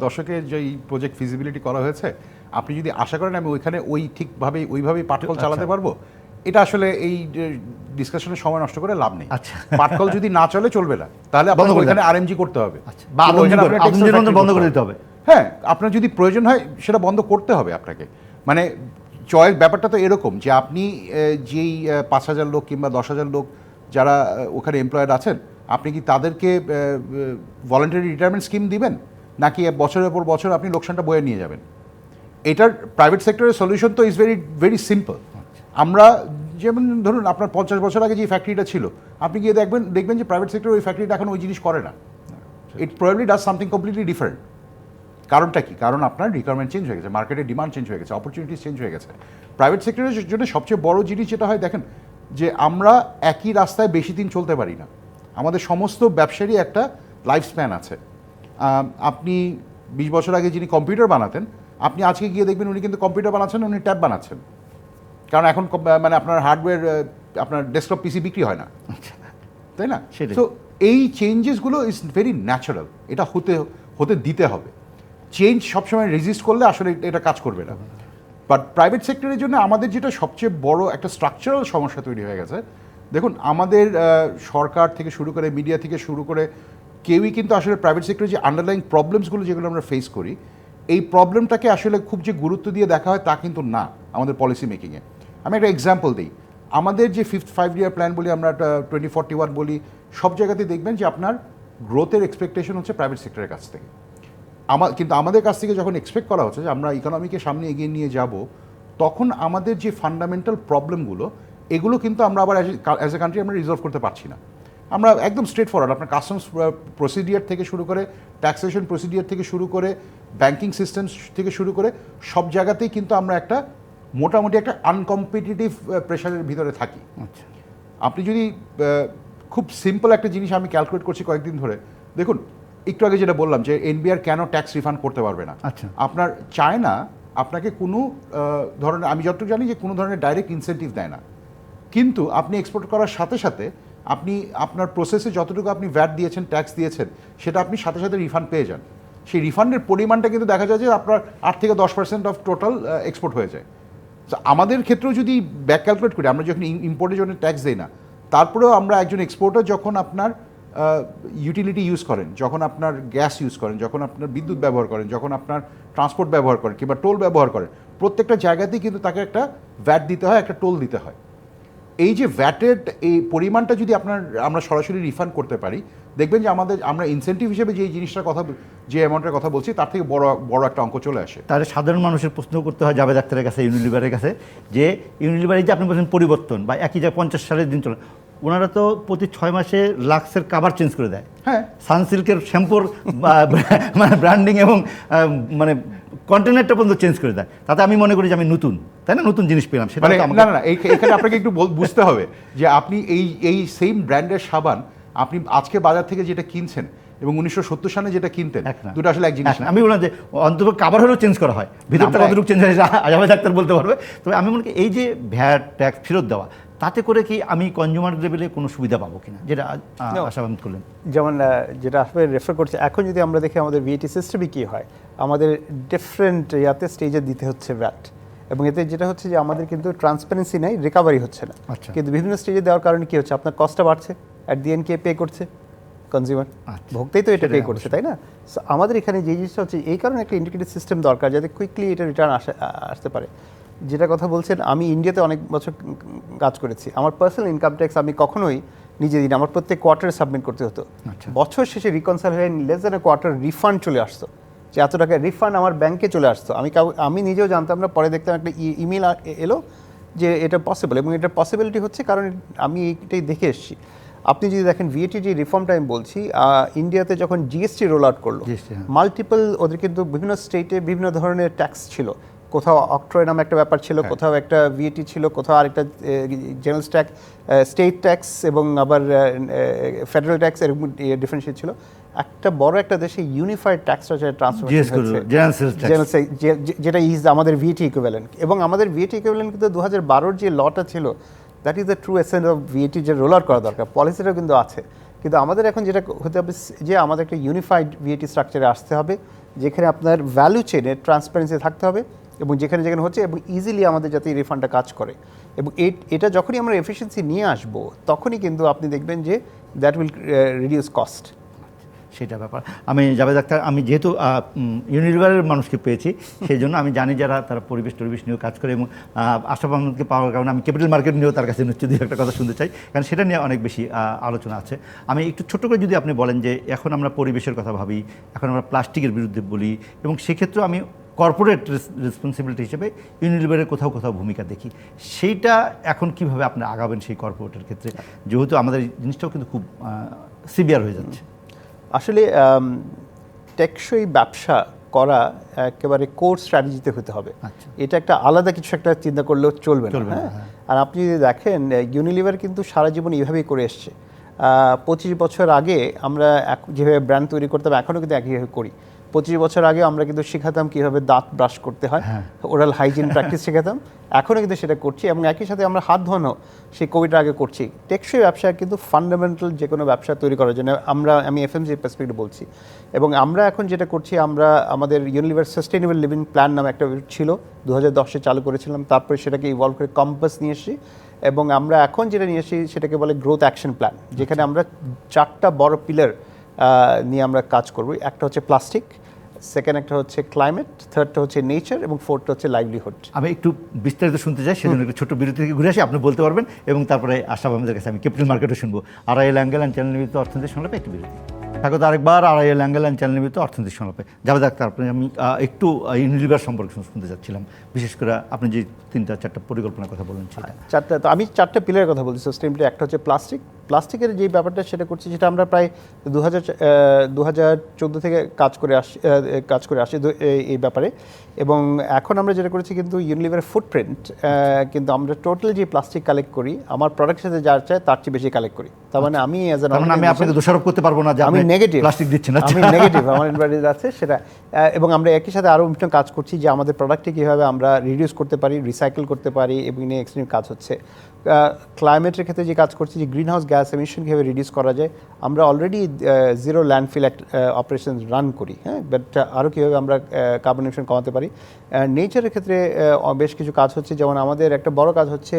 দশকে যেই প্রজেক্ট ফিজিবিলিটি করা হয়েছে, আপনি যদি আশা করেন আমি ওইভাবেই পাটকল চালাতে পারবো, এটা আসলে এই ডিসকাশনের সময় নষ্ট করে লাভ নেই। পাটকল যদি না চলবে না, তাহলে আপনাকে ওইখানে আরএমজি করতে হবে, বন্ধ করে দিতে হবে। হ্যাঁ, আপনার যদি প্রয়োজন হয় সেটা বন্ধ করতে হবে আপনাকে। মানে চয়েস ব্যাপারটা তো এরকম যে আপনি যেই 5,000 লোক কিংবা 10,000 লোক যারা ওখানে এমপ্লয়েড আছেন, আপনি কি তাদেরকে ভলান্টারি রিটায়ারমেন্ট স্কিম দিবেন, নাকি বছরের পর বছর আপনি লোকসানটা বয়ে নিয়ে যাবেন? এটার প্রাইভেট সেক্টরের সলিউশন তো ইজ ভেরি ভেরি সিম্পল। আমরা যেমন ধরুন আপনার 50 বছর আগে যে ফ্যাক্টরিটা ছিল, আপনি গিয়ে দেখবেন যে প্রাইভেট সেক্টর ওই ফ্যাক্টরিটা এখন ওই জিনিস করে না। It probably does something completely different. কারণটা কি? কারণ আপনার রিকোয়ারমেন্ট চেঞ্জ হয়ে গেছে, মার্কেটের ডিমান্ড চেঞ্জ হয়ে গেছে, অপরচুনিটিস চেঞ্জ হয়ে গেছে। প্রাইভেট সেক্টরের জন্য সবচেয়ে বড় জিনিস যেটা হয়, দেখেন যে আমরা একই রাস্তায় বেশি দিন চলতে পারি না। আমাদের সমস্ত ব্যবসারই একটা লাইফ স্প্যান আছে। আপনি 20 বছর আগে যিনি কম্পিউটার বানাতেন, আপনি আজকে গিয়ে দেখবেন উনি কিন্তু কম্পিউটার বানাচ্ছেন, উনি ট্যাব বানাচ্ছেন। কারণ এখন মানে আপনার হার্ডওয়্যার, আপনার ডেস্কটপ পিসি বিক্রি হয় না, তাই না? তো এই চেঞ্জেসগুলো ইজ ভেরি ন্যাচারাল, এটা হতে দিতে হবে। চেঞ্জ সবসময় রেজিস্ট করলে আসলে এটা কাজ করবে না। বাট প্রাইভেট সেক্টরের জন্য আমাদের যেটা সবচেয়ে বড় একটা স্ট্রাকচারাল সমস্যা তৈরি হয়ে গেছে, দেখুন আমাদের সরকার থেকে শুরু করে মিডিয়া থেকে শুরু করে কেউই কিন্তু আসলে প্রাইভেট সেক্টরে যে আন্ডারলাইং প্রবলেমসগুলো যেগুলো আমরা ফেস করি, এই প্রবলেমটাকে আসলে খুব যে গুরুত্ব দিয়ে দেখা হয় তা কিন্তু না আমাদের পলিসি মেকিংয়ে। আমি একটা এক্সাম্পল দিই। আমাদের যে 5th 5-year প্ল্যান বলি আমরা, 2041 বলি, সব জায়গাতে দেখবেন যে আপনার গ্রোথের এক্সপেকটেশন হচ্ছে প্রাইভেট সেক্টরের কাছ থেকে। কিন্তু আমাদের কাছ থেকে যখন এক্সপেক্ট করা হচ্ছে যে আমরা ইকোনমিকে সামনে এগিয়ে নিয়ে যাব, তখন আমাদের যে ফান্ডামেন্টাল প্রবলেমগুলো, এগুলো কিন্তু আমরা আবার অ্যাজ এ কান্ট্রি আমরা রিজলভ করতে পারছি না। আমরা একদম স্ট্রেট ফরওয়ার্ড, আপনার কাস্টমস প্রসিডিয়ার থেকে শুরু করে, ট্যাক্সেশন প্রসিডিয়ার থেকে শুরু করে, ব্যাংকিং সিস্টেম থেকে শুরু করে, সব জায়গাতেই কিন্তু আমরা একটা মোটামুটি একটা আনকম্পিটিটিভ প্রেশারের ভিতরে থাকি। আপনি যদি খুব সিম্পল একটা জিনিস আমি ক্যালকুলেট করছি কয়েকদিন ধরে, দেখুন একটু আগে যেটা বললাম যে এনবিআর কেন ট্যাক্স রিফান্ড করতে পারবে না। আপনার চায় না আপনাকে কোনো ধরনের, আমি যতটুকু জানি যে কোনো ধরনের ডাইরেক্ট ইনসেন্টিভ দেয় না, কিন্তু আপনি এক্সপোর্ট করার সাথে সাথে আপনি আপনার প্রসেসে যতটুকু আপনি ভ্যাট দিয়েছেন, ট্যাক্স দিয়েছেন, সেটা আপনি সাথে সাথে রিফান্ড পেয়ে যান। সেই রিফান্ডের পরিমাণটা কিন্তু দেখা যায় যে আপনার 8 থেকে 10% অফ টোটাল এক্সপোর্ট হয়ে যায়। আমাদের ক্ষেত্রেও যদি ব্যাক ক্যালকুলেট করি, আমরা যখন ইম্পোর্টের জন্য ট্যাক্স দিই না, তারপরেও আমরা একজন এক্সপোর্টার যখন আপনার ইউটিলিটি ইউজ করেন, যখন আপনার গ্যাস ইউজ করেন, যখন আপনার বিদ্যুৎ ব্যবহার করেন, যখন আপনার ট্রান্সপোর্ট ব্যবহার করেন কিংবা টোল ব্যবহার করেন, প্রত্যেকটা জায়গাতেই কিন্তু তাকে একটা ভ্যাট দিতে হয়, একটা টোল দিতে হয়। এই যে ভ্যাটের এই পরিমাণটা যদি আমরা সরাসরি রিফান্ড করতে পারি, দেখবেন যে আমরা ইনসেন্টিভ হিসেবে যে জিনিসটার কথা, যে অ্যামাউন্টের কথা বলছি, তার থেকে বড় একটা অঙ্ক চলে আসে। তাহলে সাধারণ মানুষের প্রশ্ন করতে হয় জাভেদ আখতারের কাছে, ইউনিলিভারের কাছে, যে ইউনিলিভারের যে আপনি বলছেন পরিবর্তন বা একই জায়গায় 50 সালের দিন চলে, ওনারা তো প্রতি 6 মাসে লাক্সের কাভার চেঞ্জ করে দেয়। হ্যাঁ, সানসিল্কের শ্যাম্পুর মানে ব্র্যান্ডিং এবং মানে কন্টেনারটা পর্যন্ত চেঞ্জ করে দেয়। তাতে আমি মনে করি যে আমি নতুন, তাই না, নতুন জিনিস পেলাম। সেটা না, এখানে আপনাকে একটু বুঝতে হবে যে আপনি এই সেম ব্র্যান্ডের সাবান আপনি আজকে বাজার থেকে যেটা কিনছেন এবং 1970 সালে যেটা কিনতেন, দুটো আসলে এক জিনিস না। আমি বললাম যে অন্তত কাভার হলেও চেঞ্জ করা হয়, ভিতরটা কতটুকু চেঞ্জ হয় জাভেদ আখতার বলতে পারবে। তবে আমি মনে করি এই যে ভ্যাট ট্যাক্স ফেরত দেওয়া, তাতে করে কি আমি কনজিউমার লেভেলে কোনো সুবিধা পাবো কিনা, যেটা আশাবাদ করলেন। যেমন যেটা আসলে রেফার করছে, এখন যদি আমরা দেখি আমাদের ভিএটি সিস্টেমে কী হয়, আমাদের ডিফারেন্ট স্টেজে দিতে হচ্ছে ভ্যাট, এবং এতে যেটা হচ্ছে যে আমাদের কিন্তু ট্রান্সপারেন্সি নেই, রিকভারি হচ্ছে না। কিন্তু বিভিন্ন স্টেজে দেওয়ার কারণে কি হচ্ছে, আপনার কস্টটা বাড়ছে, at the end K pay করছে? কনজিউমার, ভোক্তাই তো এটা পে করছে, তাই না? সো আমাদের এখানে যে জিনিসটা হচ্ছে, এই কারণে একটা ইন্টিগ্রেটেড সিস্টেম দরকার, যাতে কুইকলি এটা রিটার্ন আসতে পারে। যেটা কথা বলছেন, আমি ইন্ডিয়াতে অনেক বছর কাজ করেছি। আমার পার্সোনাল ইনকাম ট্যাক্স আমি কখনোই নিজে দিন, আমার প্রত্যেক কোয়ার্টারে সাবমিট করতে হতো। বছর শেষে রিকনসাইল হয়ে less than a quarter refund চলে আসতো, যে এত টাকা রিফান্ড আমার ব্যাংকে চলে আসতো। আমি নিজেও জানতাম না, পরে দেখতাম একটা ইমেল এলো যে এটা পসিবল, এবং এটা পসিবিলিটি হচ্ছে কারণ আমি এটাই দেখে এসেছি। আপনি যদি দেখেন ভিএটি যে রিফর্মটা আমি বলছি, ইন্ডিয়াতে যখন জিএসটি রোল আউট করলো, মাল্টিপল, ওদের কিন্তু বিভিন্ন স্টেটে বিভিন্ন ধরনের ট্যাক্স ছিল। কোথাও অক্ট্রয় নামে একটা ব্যাপার ছিল, কোথাও একটা ভিএটি ছিল, কোথাও আরেকটা জেনারেল ট্যাক্স, স্টেট ট্যাক্স এবং আবার ফেডারেল ট্যাক্স, এরকম ডিফারেন্সিয়েট ছিল। একটা বড় একটা দেশে ইউনিফাইড ট্যাক্স ট্রান্সফরমেশন হচ্ছে, যেটা ইজ আমাদের ভিএটি ইকুইভ্যালেন্ট। এবং আমাদের ভিএটি ইকুইভ্যালেন্ট কিন্তু 2012-র যে লটা ছিল, that is the true essence of VAT, যে রোল আউট করা দরকার। পলিসিটাও কিন্তু আছে, কিন্তু আমাদের এখন যেটা হতে হবে যে আমাদের একটা ইউনিফাইড ভিএটি স্ট্রাকচারে আসতে হবে, যেখানে আপনার ভ্যালু চেনে ট্রান্সপারেন্সি থাকতে হবে, এবং যেখানে যেখানে হচ্ছে, এবং ইজিলি আমাদের যাতে এই রিফান্ডটা কাজ করে। এবং এটা যখনই আমরা এফিসিয়েন্সি নিয়ে আসবো, তখনই কিন্তু আপনি দেখবেন যে দ্যাট উইল রিডিউস কস্ট। সেটা ব্যাপার। আমি জাভেদ আখতার, আমি যেহেতু ইউনিলিভারের মানুষকে পেয়েছি, সেই জন্য আমি জানি যারা তারা পরিবেশ নিয়েও কাজ করে, এবং আশরাফ আহমেদকে পাওয়ার কারণে আমি ক্যাপিটাল মার্কেট নিয়েও তার কাছে নিশ্চয়ই একটা কথা শুনতে চাই, কারণ সেটা নিয়ে অনেক বেশি আলোচনা আছে। আমি একটু ছোট্ট করে যদি আপনি বলেন যে এখন আমরা পরিবেশের কথা ভাবি, এখন আমরা প্লাস্টিকের বিরুদ্ধে বলি, এবং সেক্ষেত্রেও আমি কর্পোরেট রেসপন্সিবিলিটি হিসেবে ইউনিলিভারের কোথাও কোথাও ভূমিকা দেখি, সেইটা এখন কিভাবে আপনি আগাবেন সেই কর্পোরেটের ক্ষেত্রে, যেহেতু আমাদের এই জিনিসটাও কিন্তু খুব সিভিয়ার হয়ে যাচ্ছে। আসলে টেকসই ব্যবসা করা একেবারে কোর স্ট্র্যাটেজিতে হতে হবে। আচ্ছা। এটা একটা আলাদা কিছু একটা চিন্তা করলেও চলবে না, হ্যাঁ। হ্যাঁ। আর আপনি যদি দেখেন ইউনিলিভার কিন্তু সারা জীবন এইভাবেই করে এসছে। 25 বছর আগে আমরা যেভাবে ব্র্যান্ড তৈরি করতাম এখনও কিন্তু একইভাবে করি। 25 বছর আগে আমরা কিন্তু শেখাতাম কীভাবে দাঁত ব্রাশ করতে হয়, ওরাল হাইজিন প্র্যাকটিস শেখাতাম, এখনও কিন্তু সেটা করছি এবং একই সাথে আমরা হাত ধোয়ানো সেই কোভিডের আগে করছি। টেকসই ব্যবসা কিন্তু ফান্ডামেন্টাল যে কোনো ব্যবসা তৈরি করার জন্য আমি এফএমজি পার্সপেক্টিভ বলছি। এবং আমরা এখন যেটা করছি, আমরা আমাদের ইউনিলিভার সাস্টেইনেবল লিভিং প্ল্যান নামে একটা ছিল 2010-এ চালু করেছিলাম, তারপরে সেটাকে ইভলভ করে কম্পাস নিয়ে এসেছি এবং আমরা এখন যেটা নিয়ে এসেছি সেটাকে বলে গ্রোথ অ্যাকশন প্ল্যান, যেখানে আমরা 4টা বড় পিলার নিয়ে আমরা কাজ করব। একটা হচ্ছে প্লাস্টিক, সেকেন্ড একটা হচ্ছে ক্লাইমেট, থার্ডটা হচ্ছে নেচার এবং ফোর্থটা হচ্ছে লাইভলিহুড। আমি একটু বিস্তারিত শুনতে চাই, সেজন্য একটু ছোট বিরতি থেকে ঘুরে আসি, আপনি বলতে পারবেন, এবং তারপরে আশরাফ আহমেদের কাছে আমি ক্যাপিটাল মার্কেটও শুনবো। আড়াইল অ্যাঙ্গেল অ্যান্ড চ্যানেল নির্মিত অর্থনীতি সংলাপে একটু বিরতি। স্বাগত আরেকবার আড়াইল অ্যাঙ্গেল অ্যান্ড চ্যানেল নির্মিত অর্থনীতি সংলাপে। জাভেদ আখতার, আপনি আমি একটু ইউনিলিভার সম্পর্কে শুনতে চাচ্ছিলাম, বিশেষ করে আপনি যে 3-4টা পরিকল্পনার কথা বলেন সেটা। আমি 4টা পিলারের কথা বলছি সাস্টেইনেবল। একটা হচ্ছে প্লাস্টিকের যে ব্যাপারটা সেটা করছি, যেটা আমরা প্রায় 2014 থেকে কাজ করে আসছি এই ব্যাপারে। এবং এখন আমরা যেটা করেছি কিন্তু ইউনিলিভারের ফুটপ্রিন্ট, কিন্তু আমরা টোটাল যে প্লাস্টিক কালেক্ট করি আমার প্রোডাক্টের সাথে যা চায় তার চেয়ে বেশি কালেক্ট করি। তার মানে আমি আমি আপনাকে দোষারোপ করতে পারবো না যে আমি নেগেটিভ প্লাস্টিক দিচ্ছেন, আমি নেগেটিভ, আমার এনভায়রনমেন্ট আছে সেটা। এবং আমরা একই সাথে আরও বিভিন্ন কাজ করছি যে আমাদের প্রোডাক্টে কীভাবে আমরা রিডিউস করতে পারি, রিসাইকেল করতে পারি, এবং নিয়ে এক্সট্রিম কাজ হচ্ছে। ক্লাইমেটের ক্ষেত্রে যে কাজ করছি যে গ্রিন হাউস গ্যাস এমিশন কীভাবে রিডিউস করা যায়, আমরা already zero landfill operation run করি, হ্যাঁ, বাট আরও কীভাবে আমরা কার্বন এমিশন কমাতে পারি। নেচারের ক্ষেত্রে বেশ কিছু কাজ হচ্ছে, যেমন আমাদের একটা বড় কাজ হচ্ছে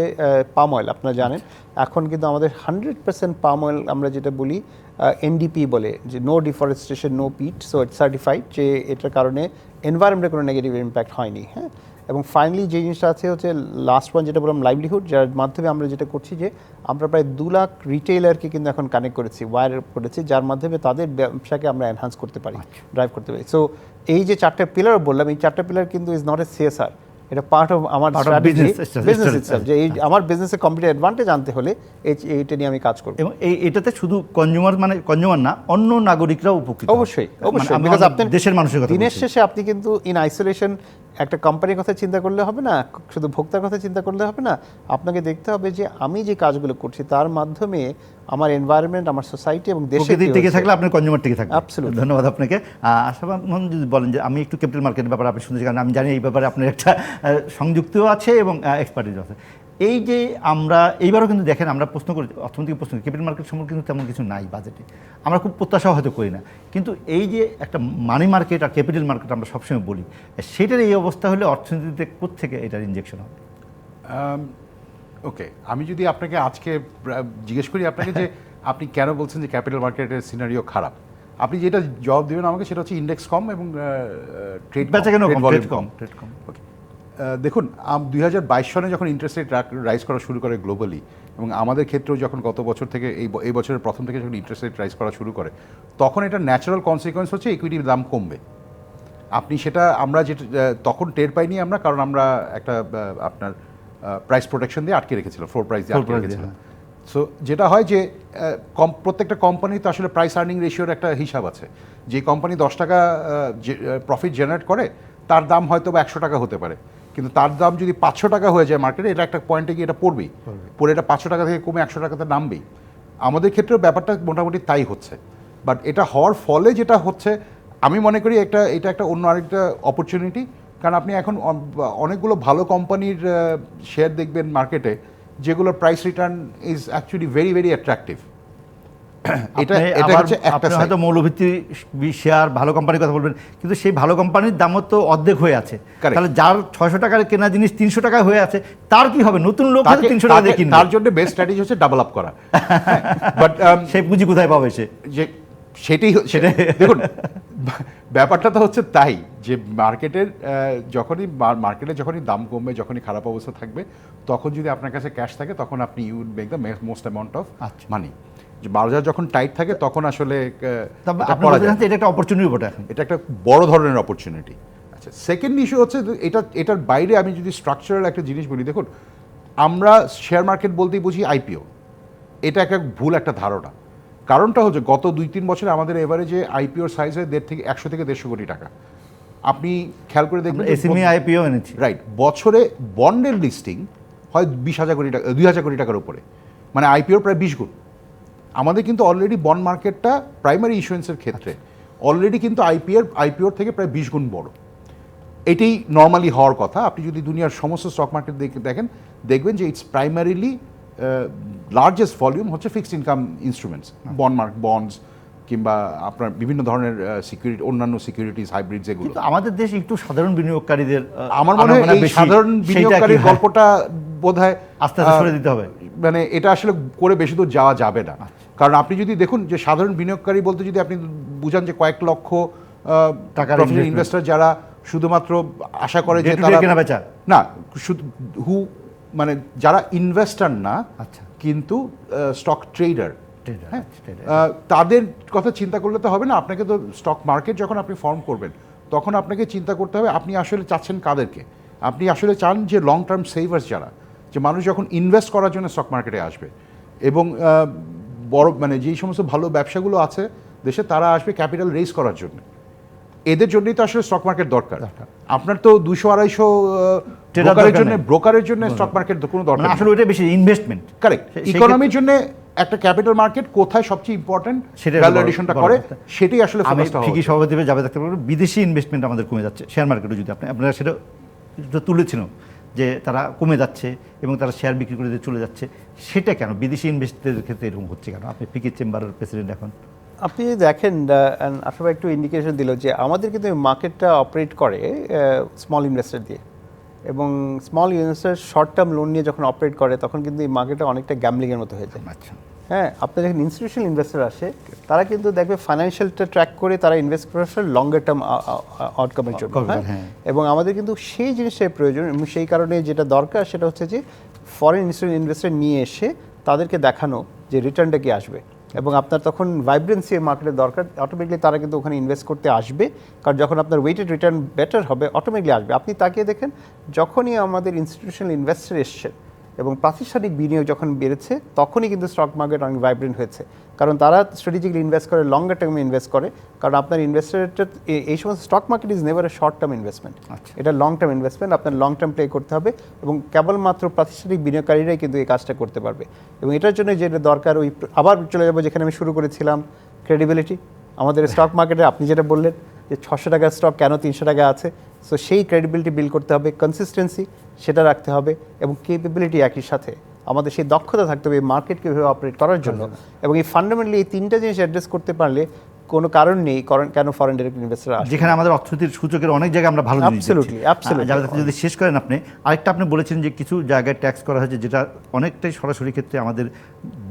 পাম অয়েল। আপনারা জানেন এখন কিন্তু আমাদের 100% পাম অয়েল আমরা যেটা বলি এনডিপি বলে, যে no deforestation no peat, so it's certified, যে এটার কারণে এনভায়রনমেন্টে কোনো নেগেটিভ ইম্প্যাক্ট হয়নি, হ্যাঁ। এবং ফাইনালি যে জিনিসটা আছে হচ্ছে লাস্ট ওয়ান, যেটা বললাম লাইভলিহুড, যার মাধ্যমে আমরা যেটা করছি যে আমরা প্রায় 2 লাখ রিটেইলারকে কিন্তু এখন কানেক্ট করেছি, ওয়্যার করেছি, যার মাধ্যমে তাদের ব্যবসাকে আমরা এনহান্স করতে পারি, ড্রাইভ করতে পারি। সো এই যে 4টা পিলার বললাম, এই 4টা পিলার কিন্তু ইজ নট এ সিএসআর, এটা পার্ট অফ আমার স্ট্র্যাটেজি, বিজনেস ইটসেলফ, যে এই আমার বিজনেসের কম্পিটিটিভ অ্যাডভান্টেজ আনতে হলে এইটা নিয়ে আমি কাজ করব। এবং এটাতে শুধু কনজিউমার না, অন্য নাগরিকরাও উপকৃত। অবশ্যই, বিকজ আপনি দেশের মানুষের কথা, দিনের শেষে আপনি কিন্তু ইন আইসোলেশন একটা কোম্পানির কথা চিন্তা করলে হবে না, শুধু ভোক্তার কথা চিন্তা করলে হবে না, আপনাকে দেখতে হবে যে আমি যে কাজগুলো করছি তার মাধ্যমে আমার এনভায়রনমেন্ট, আমার সোসাইটি এবং দেশের টিকে থাকলে আপনার কনজিউমার টিকে থাকবে। অ্যাবসলিউটলি। ধন্যবাদ আপনাকে। আশরাফ আহমেদ যদি বলেন যে আমি একটু ক্যাপিটাল মার্কেটের ব্যাপারে আপনি শুনতেছি, কারণ আমি জানি এই ব্যাপারে আপনার একটা সংযুক্তও আছে এবং এক্সপার্টিজও আছে। এই যে আমরা এইবারও কিন্তু দেখেন, আমরা প্রশ্ন করি, অর্থনৈতিক প্রশ্ন, ক্যাপিটাল মার্কেট সম্পর্কে কিন্তু তেমন কিছু নাই বাজেটে, আমরা খুব প্রত্যাশাও হয়তো করি না, কিন্তু এই যে একটা মানি মার্কেট আর ক্যাপিটাল মার্কেট আমরা সবসময় বলি, সেটার এই অবস্থা হলে অর্থনীতিতে কোত্থেকে এটার ইনজেকশন হবে? ওকে, আমি যদি আপনাকে আজকে জিজ্ঞেস করি আপনাকে যে আপনি কেন বলছেন যে ক্যাপিটাল মার্কেটের সিনারিও খারাপ, আপনি যেটা জবাব দেবেন আমাকে সেটা হচ্ছে ইন্ডেক্স কম এবং ট্রেড কম। ওকে, দেখুন 2022 সনে যখন ইন্টারেস্ট রেট রাইজ করা শুরু করে গ্লোবালি, এবং আমাদের ক্ষেত্রেও যখন গত বছর থেকে এই বছরের প্রথম থেকে যখন ইন্টারেস্ট রেট রাইজ করা শুরু করে, তখন এটা ন্যাচারাল কনসিকোয়েন্স হচ্ছে ইকুইটির দাম কমবে। আপনি সেটা আমরা যেটা তখন টের পাইনি আমরা, কারণ আমরা একটা আপনার প্রাইস প্রোটেকশন দিয়ে আটকে রেখেছিলাম, ফ্লোর প্রাইস দিয়ে আটকে রেখেছিলাম। সো যেটা হয় যে প্রত্যেকটা কোম্পানির তো আসলে প্রাইস আর্নিং রেশিওর একটা হিসাব আছে। যে কোম্পানি 10 টাকা প্রফিট জেনারেট করে তার দাম হয়তো বা 100 টাকা হতে পারে, কিন্তু তার দাম যদি 500 টাকা হয়ে যায় মার্কেটে, এটা একটা পয়েন্টে গিয়ে এটা পড়বেই, পরে এটা 500 টাকা থেকে কমে 100 টাকাতে নামবেই। আমাদের ক্ষেত্রেও ব্যাপারটা মোটামুটি তাই হচ্ছে। বাট এটা হওয়ার ফলে যেটা হচ্ছে, আমি মনে করি এটা একটা অন্য আরেকটা অপরচুনিটি, কারণ আপনি এখন অনেকগুলো ভালো কোম্পানির শেয়ার দেখবেন মার্কেটে, যেগুলোর price return is actually very very attractive. এটা হচ্ছে একটা সাইড। হয়তো মৌলভিত্তি শেয়ার ভালো কোম্পানির কথা বলবেন, কিন্তু সেই ভালো কোম্পানির দামও তো অর্ধেক হয়ে আছে। তাহলে যার 600 টাকার কেনা জিনিস 300 টাকায় হয়ে আছে, তার কি হবে? নতুন লোক 300 টাকা দিয়ে কিনবে। তার জন্য বেস্ট স্ট্র্যাটেজি হচ্ছে ডাবল আপ করা। বাট সেই পুঁজি কোথায় পাবে সে? যে সেটাই দেখুন, ব্যাপারটা তো হচ্ছে তাই যে যখনই দাম কমবে, যখনই খারাপ অবস্থা থাকবে, তখন যদি আপনার কাছে ক্যাশ থাকে, তখন আপনি you would make the most amount of money. যে বাজার যখন টাইট থাকে তখন আসলে এটা একটা অপরচুনিটি বটে। এটা একটা বড় ধরনের অপরচুনিটি। আচ্ছা, সেকেন্ড ইস্যু হচ্ছে যে এটার বাইরে আমি যদি স্ট্রাকচারাল একটা জিনিস বলি, দেখুন আমরা শেয়ার মার্কেট বলতেই বুঝি আইপিও, এটা একটা ভুল একটা ধারণা। কারণটা হচ্ছে গত 2-3 বছরে আমাদের এভারেজে আইপিওর সাইজ হয় 100 থেকে 150 কোটি টাকা। আপনি খেয়াল করে দেখবেন এসএমই আইপিও এনেছি, রাইট, বছরে বন্ডের লিস্টিং হয় 20,000 কোটি টাকা, 2,000 কোটি টাকার উপরে, মানে আইপিওর প্রায় 20 গুণ। আমাদের কিন্তু অলরেডি বন্ড মার্কেটটা প্রাইমারি ইস্যুয়েন্সের ক্ষেত্রে অলরেডি কিন্তু আইপিওর থেকে প্রায় 20 গুণ বড়। এটাই নর্মালি হওয়ার কথা। আপনি যদি দুনিয়ার সমস্ত স্টক মার্কেট দেখেন, দেখবেন যে ইটস প্রাইমারিলি লার্জেস্ট ভলিউম হচ্ছে ফিক্সড ইনকাম ইনস্ট্রুমেন্টস, বন্ডস কিংবা আপনার বিভিন্ন ধরনের সিকিউরিটি, অন্যান্য সিকিউরিটিজ, হাইব্রিড যেগুলো। কিন্তু আমাদের দেশে একটু সাধারণ বিনিয়োগকারীদের আমার মনে হয় এই সাধারণ বিনিয়োগকারীর গল্পটা বোধহয় আস্তে আস্তে সরে দিতে হবে, মানে এটা আসলে করে বেশি দূর যাওয়া যাবে না। কারণ আপনি যদি দেখুন যে সাধারণ বিনিয়োগকারী বলতে যদি আপনি বুঝান যে কয়েক লক্ষ টাকার ইনভেস্টর যারা শুধুমাত্র আশা করে যে তারা কেনা বেচা না, শুধু মানে যারা ইনভেস্টর না, আচ্ছা, কিন্তু স্টক ট্রেডার, তাদের কথা চিন্তা করলে তো হবে না। আপনাকে তো স্টক মার্কেট যখন আপনি ফর্ম করবেন তখন আপনাকে চিন্তা করতে হবে আপনি আসলে চাচ্ছেন কাদেরকে। আপনি আসলে চান যে লং টার্ম সেভার্স, যারা, যে মানুষ যখন ইনভেস্ট করার জন্য স্টক মার্কেটে আসবে, এবং বড় মানে যেই সমস্ত ভালো ব্যবসাগুলো আছে দেশে, তারা আসবে ক্যাপিটাল রেজ করার জন্য। এদের জন্যই তো আসলে স্টক মার্কেট দরকার। আপনার তো 200-250 ব্রোকারের জন্য স্টক মার্কেট কোনো দরকার নেই। আসলে ওটা বেশি ইনভেস্টমেন্ট। কারেক্ট। ইকোনমির জন্য একটা ক্যাপিটাল মার্কেট কোথায় সবচেয়ে ইম্পর্টেন্ট ভ্যালুয়েশনটা করে, সেটাই আসলে ফোকাসটা হবে। ঠিকই সভাপতি যাবে দেখতে পারবেন, বিদেশি ইনভেস্টমেন্ট আমাদের কমে যাচ্ছে শেয়ার মার্কেটে। যদি আপনারা সেটা তুলেছিল যে তারা কমে যাচ্ছে এবং তারা শেয়ার বিক্রি করে দিয়ে চলে যাচ্ছে, সেটা কেন বিদেশি ইনভেস্টরদের ক্ষেত্রে এরকম হচ্ছে কেন? আপনি ফিকি চেম্বারের প্রেসিডেন্ট এখন, আপনি যদি দেখেন, আসলে একটু ইন্ডিকেশন দিল যে আমাদের কিন্তু মার্কেটটা অপারেট করে স্মল ইনভেস্টার দিয়ে, এবং small investor short term loan নিয়ে যখন অপারেট করে তখন কিন্তু এই মার্কেটটা অনেকটা গ্যাম্বলিংয়ের মতো হয়ে যায়। আচ্ছা, হ্যাঁ, আপনার যখন ইনস্টিটিউশনাল ইনভেস্টার আসে, তারা কিন্তু দেখবে ফাইন্যান্সিয়ালটা ট্র্যাক করে তারা ইনভেস্ট করে লঙ্গার টার্ম আউটকামের জন্য। হ্যাঁ, এবং আমাদের কিন্তু সেই জিনিসটাই প্রয়োজন, এবং সেই কারণে যেটা দরকার সেটা হচ্ছে যে ফরেন ইনস্টিটিউশনাল ইনভেস্টার নিয়ে এসে তাদেরকে দেখানো যে রিটার্নটা কি আসবে, এবং আপনার তখন ভাইব্রেন্সি মার্কেটের দরকার। অটোমেটিকলি তারা কিন্তু ওখানে ইনভেস্ট করতে আসবে, কারণ যখন আপনার ওয়েটেড রিটার্ন বেটার হবে অটোমেটিকলি আসবে। আপনি তাকিয়ে দেখেন, যখনই আমাদের ইনস্টিটিউশনাল ইনভেস্টার এসছে এবং প্রাতিষ্ঠানিক বিনিয়োগ যখন বেড়েছে, তখনই কিন্তু স্টক মার্কেট অনেক ভাইব্রেন্ট হয়েছে, কারণ তারা স্ট্র্যাটেজিক্যালি ইনভেস্ট করে, লঙ্গার টার্মে ইনভেস্ট করে। কারণ আপনার ইনভেস্টারটা এই সমস্ত stock market is never a short term investment, এটা লং টার্ম ইনভেস্টমেন্ট। আপনার লং টার্ম প্লে করতে হবে, এবং কেবলমাত্র প্রাতিষ্ঠানিক বিনিয়োগকারীরাই কিন্তু এই কাজটা করতে পারবে। এবং এটার জন্য যেটা দরকার, ওই আবার চলে যাবো যেখানে আমি শুরু করেছিলাম, ক্রেডিবিলিটি। আমাদের স্টক মার্কেটে আপনি যেটা বললেন যে 600 টাকার স্টক কেন 300 টাকা আছে, সো সেই ক্রেডিবিলিটি বিল্ড করতে হবে, কনসিস্টেন্সি সেটা রাখতে হবে, এবং কেপেবিলিটি একই সাথে আমাদের সেই দক্ষতা থাকতে হবে এই মার্কেটকে কীভাবে অপারেট করার জন্য। এবং এই ফান্ডামেন্টালি এই তিনটা জিনিস অ্যাড্রেস করতে পারলে কোনো কারণ নেই কেন ফরেন ডাইরেক্ট ইনভেস্টর আসে, যেখানে আমাদের অর্থনীতির সূচকের অনেক জায়গায় আমরা ভালো জিনিস দেখছি। যদি শেষ করেন আপনি, আরেকটা আপনি বলেছেন যে কিছু জায়গায় ট্যাক্স করা হয়েছে, যেটা অনেকটাই সরাসরি ক্ষেত্রে আমাদের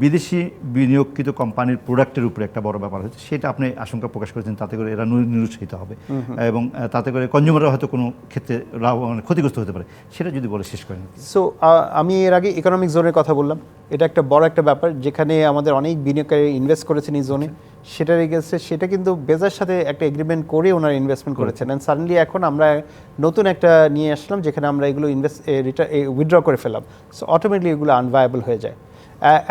বিদেশি বিনিয়োগকৃত কোম্পানির প্রোডাক্টের উপরে একটা বড় ব্যাপার হচ্ছে, সেটা আপনি আশঙ্কা প্রকাশ করেছেন তাতে করে এরা নিরুৎসাহিত হবে, এবং তাতে করে কনজিউমাররা হয়তো কোনো ক্ষেত্রে ক্ষতিগ্রস্ত হতে পারে। সেটা যদি বলে শেষ করেন। সো আমি এর আগে ইকোনমিক জোনের কথা বললাম, এটা একটা বড় একটা ব্যাপার, যেখানে আমাদের অনেক বিনিয়োগকারী ইনভেস্ট করেছেন এই জোনে। সেটার এগেন্সে সেটা কিন্তু বেজার সাথে একটা এগ্রিমেন্ট করে ওনারা ইনভেস্টমেন্ট করেছেন, অ্যান্ড সাডেনলি এখন আমরা নতুন একটা নিয়ে আসলাম যেখানে আমরা এগুলো উইথড্র করে ফেললাম, সো অটোমেটিকলি এগুলো আনভায়াবল হয়ে যায়।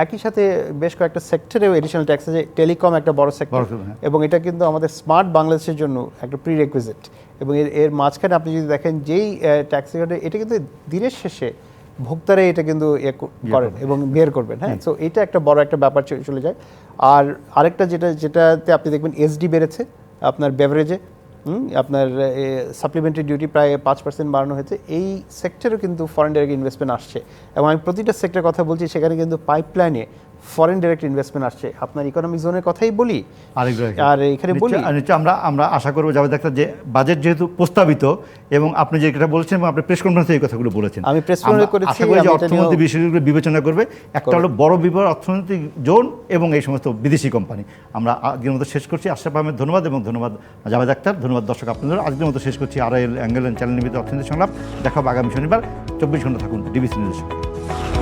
একই সাথে বেশ কয়েকটা সেক্টরেও এডিশনাল ট্যাক্স আছে, টেলিকম একটা বড় সেক্টর, এবং এটা কিন্তু আমাদের স্মার্ট বাংলাদেশের জন্য একটা প্রি রেকুইজিট। এবং এর মাঝখানে আপনি যদি দেখেন যেই ট্যাক্স এটা কিন্তু দিনের শেষে ভোক্তারা এটা কিন্তু করেন এবং বের করবেন। হ্যাঁ, সো এটা একটা বড় একটা ব্যাপার চলে যায়। আর আরেকটা যেটাতে আপনি দেখবেন এসডি বেড়েছে আপনার বেভারেজে, আপনার সাপ্লিমেন্টারি ডিউটি প্রায় 5% বাড়ানো হয়েছে। এই সেক্টরেও কিন্তু ফরেন ডাইরেক্ট ইনভেস্টমেন্ট আসছে, এবং আমি প্রতিটা সেক্টরের কথা বলছি, সেখানে কিন্তু পাইপলাইনে ফরেন ডাইরেক্ট ইনভেস্টমেন্ট আসছে। আপনার ইকোনমিক জোনের কথাই বলি, আর এখানে বলি আমরা আশা করবো যাবে দেখা যে বাজেট যেহেতু প্রস্তাবিত, এবং আপনি যেটা বলছেন এবং আপনি প্রেস কনফারেন্সে এই কথাগুলো বলেছেন, আমি প্রেস কনফারেন্সে করেছি, আশা করি যে অর্থমন্ত্রী বিষয়গুলো বিবেচনা করবে। একটা হলো বড় বিপদ অর্থনৈতিক জোন এবং এই সমস্ত বিদেশি কোম্পানি। আমরা আজকের মতো শেষ করছি। আশরাফ আহমেদ ধন্যবাদ, এবং ধন্যবাদ জাভেদ আখতার, ধন্যবাদ দর্শক আপনাদের। আজকের মতো শেষ করছি আরএল অ্যাঙ্গেল চ্যানেল নিবেদিত অর্থনীতি সংলাপ। দেখা হবে আগামী শনিবার। 24 ঘন্টা থাকুন ডিবিসি নিউজের সঙ্গে।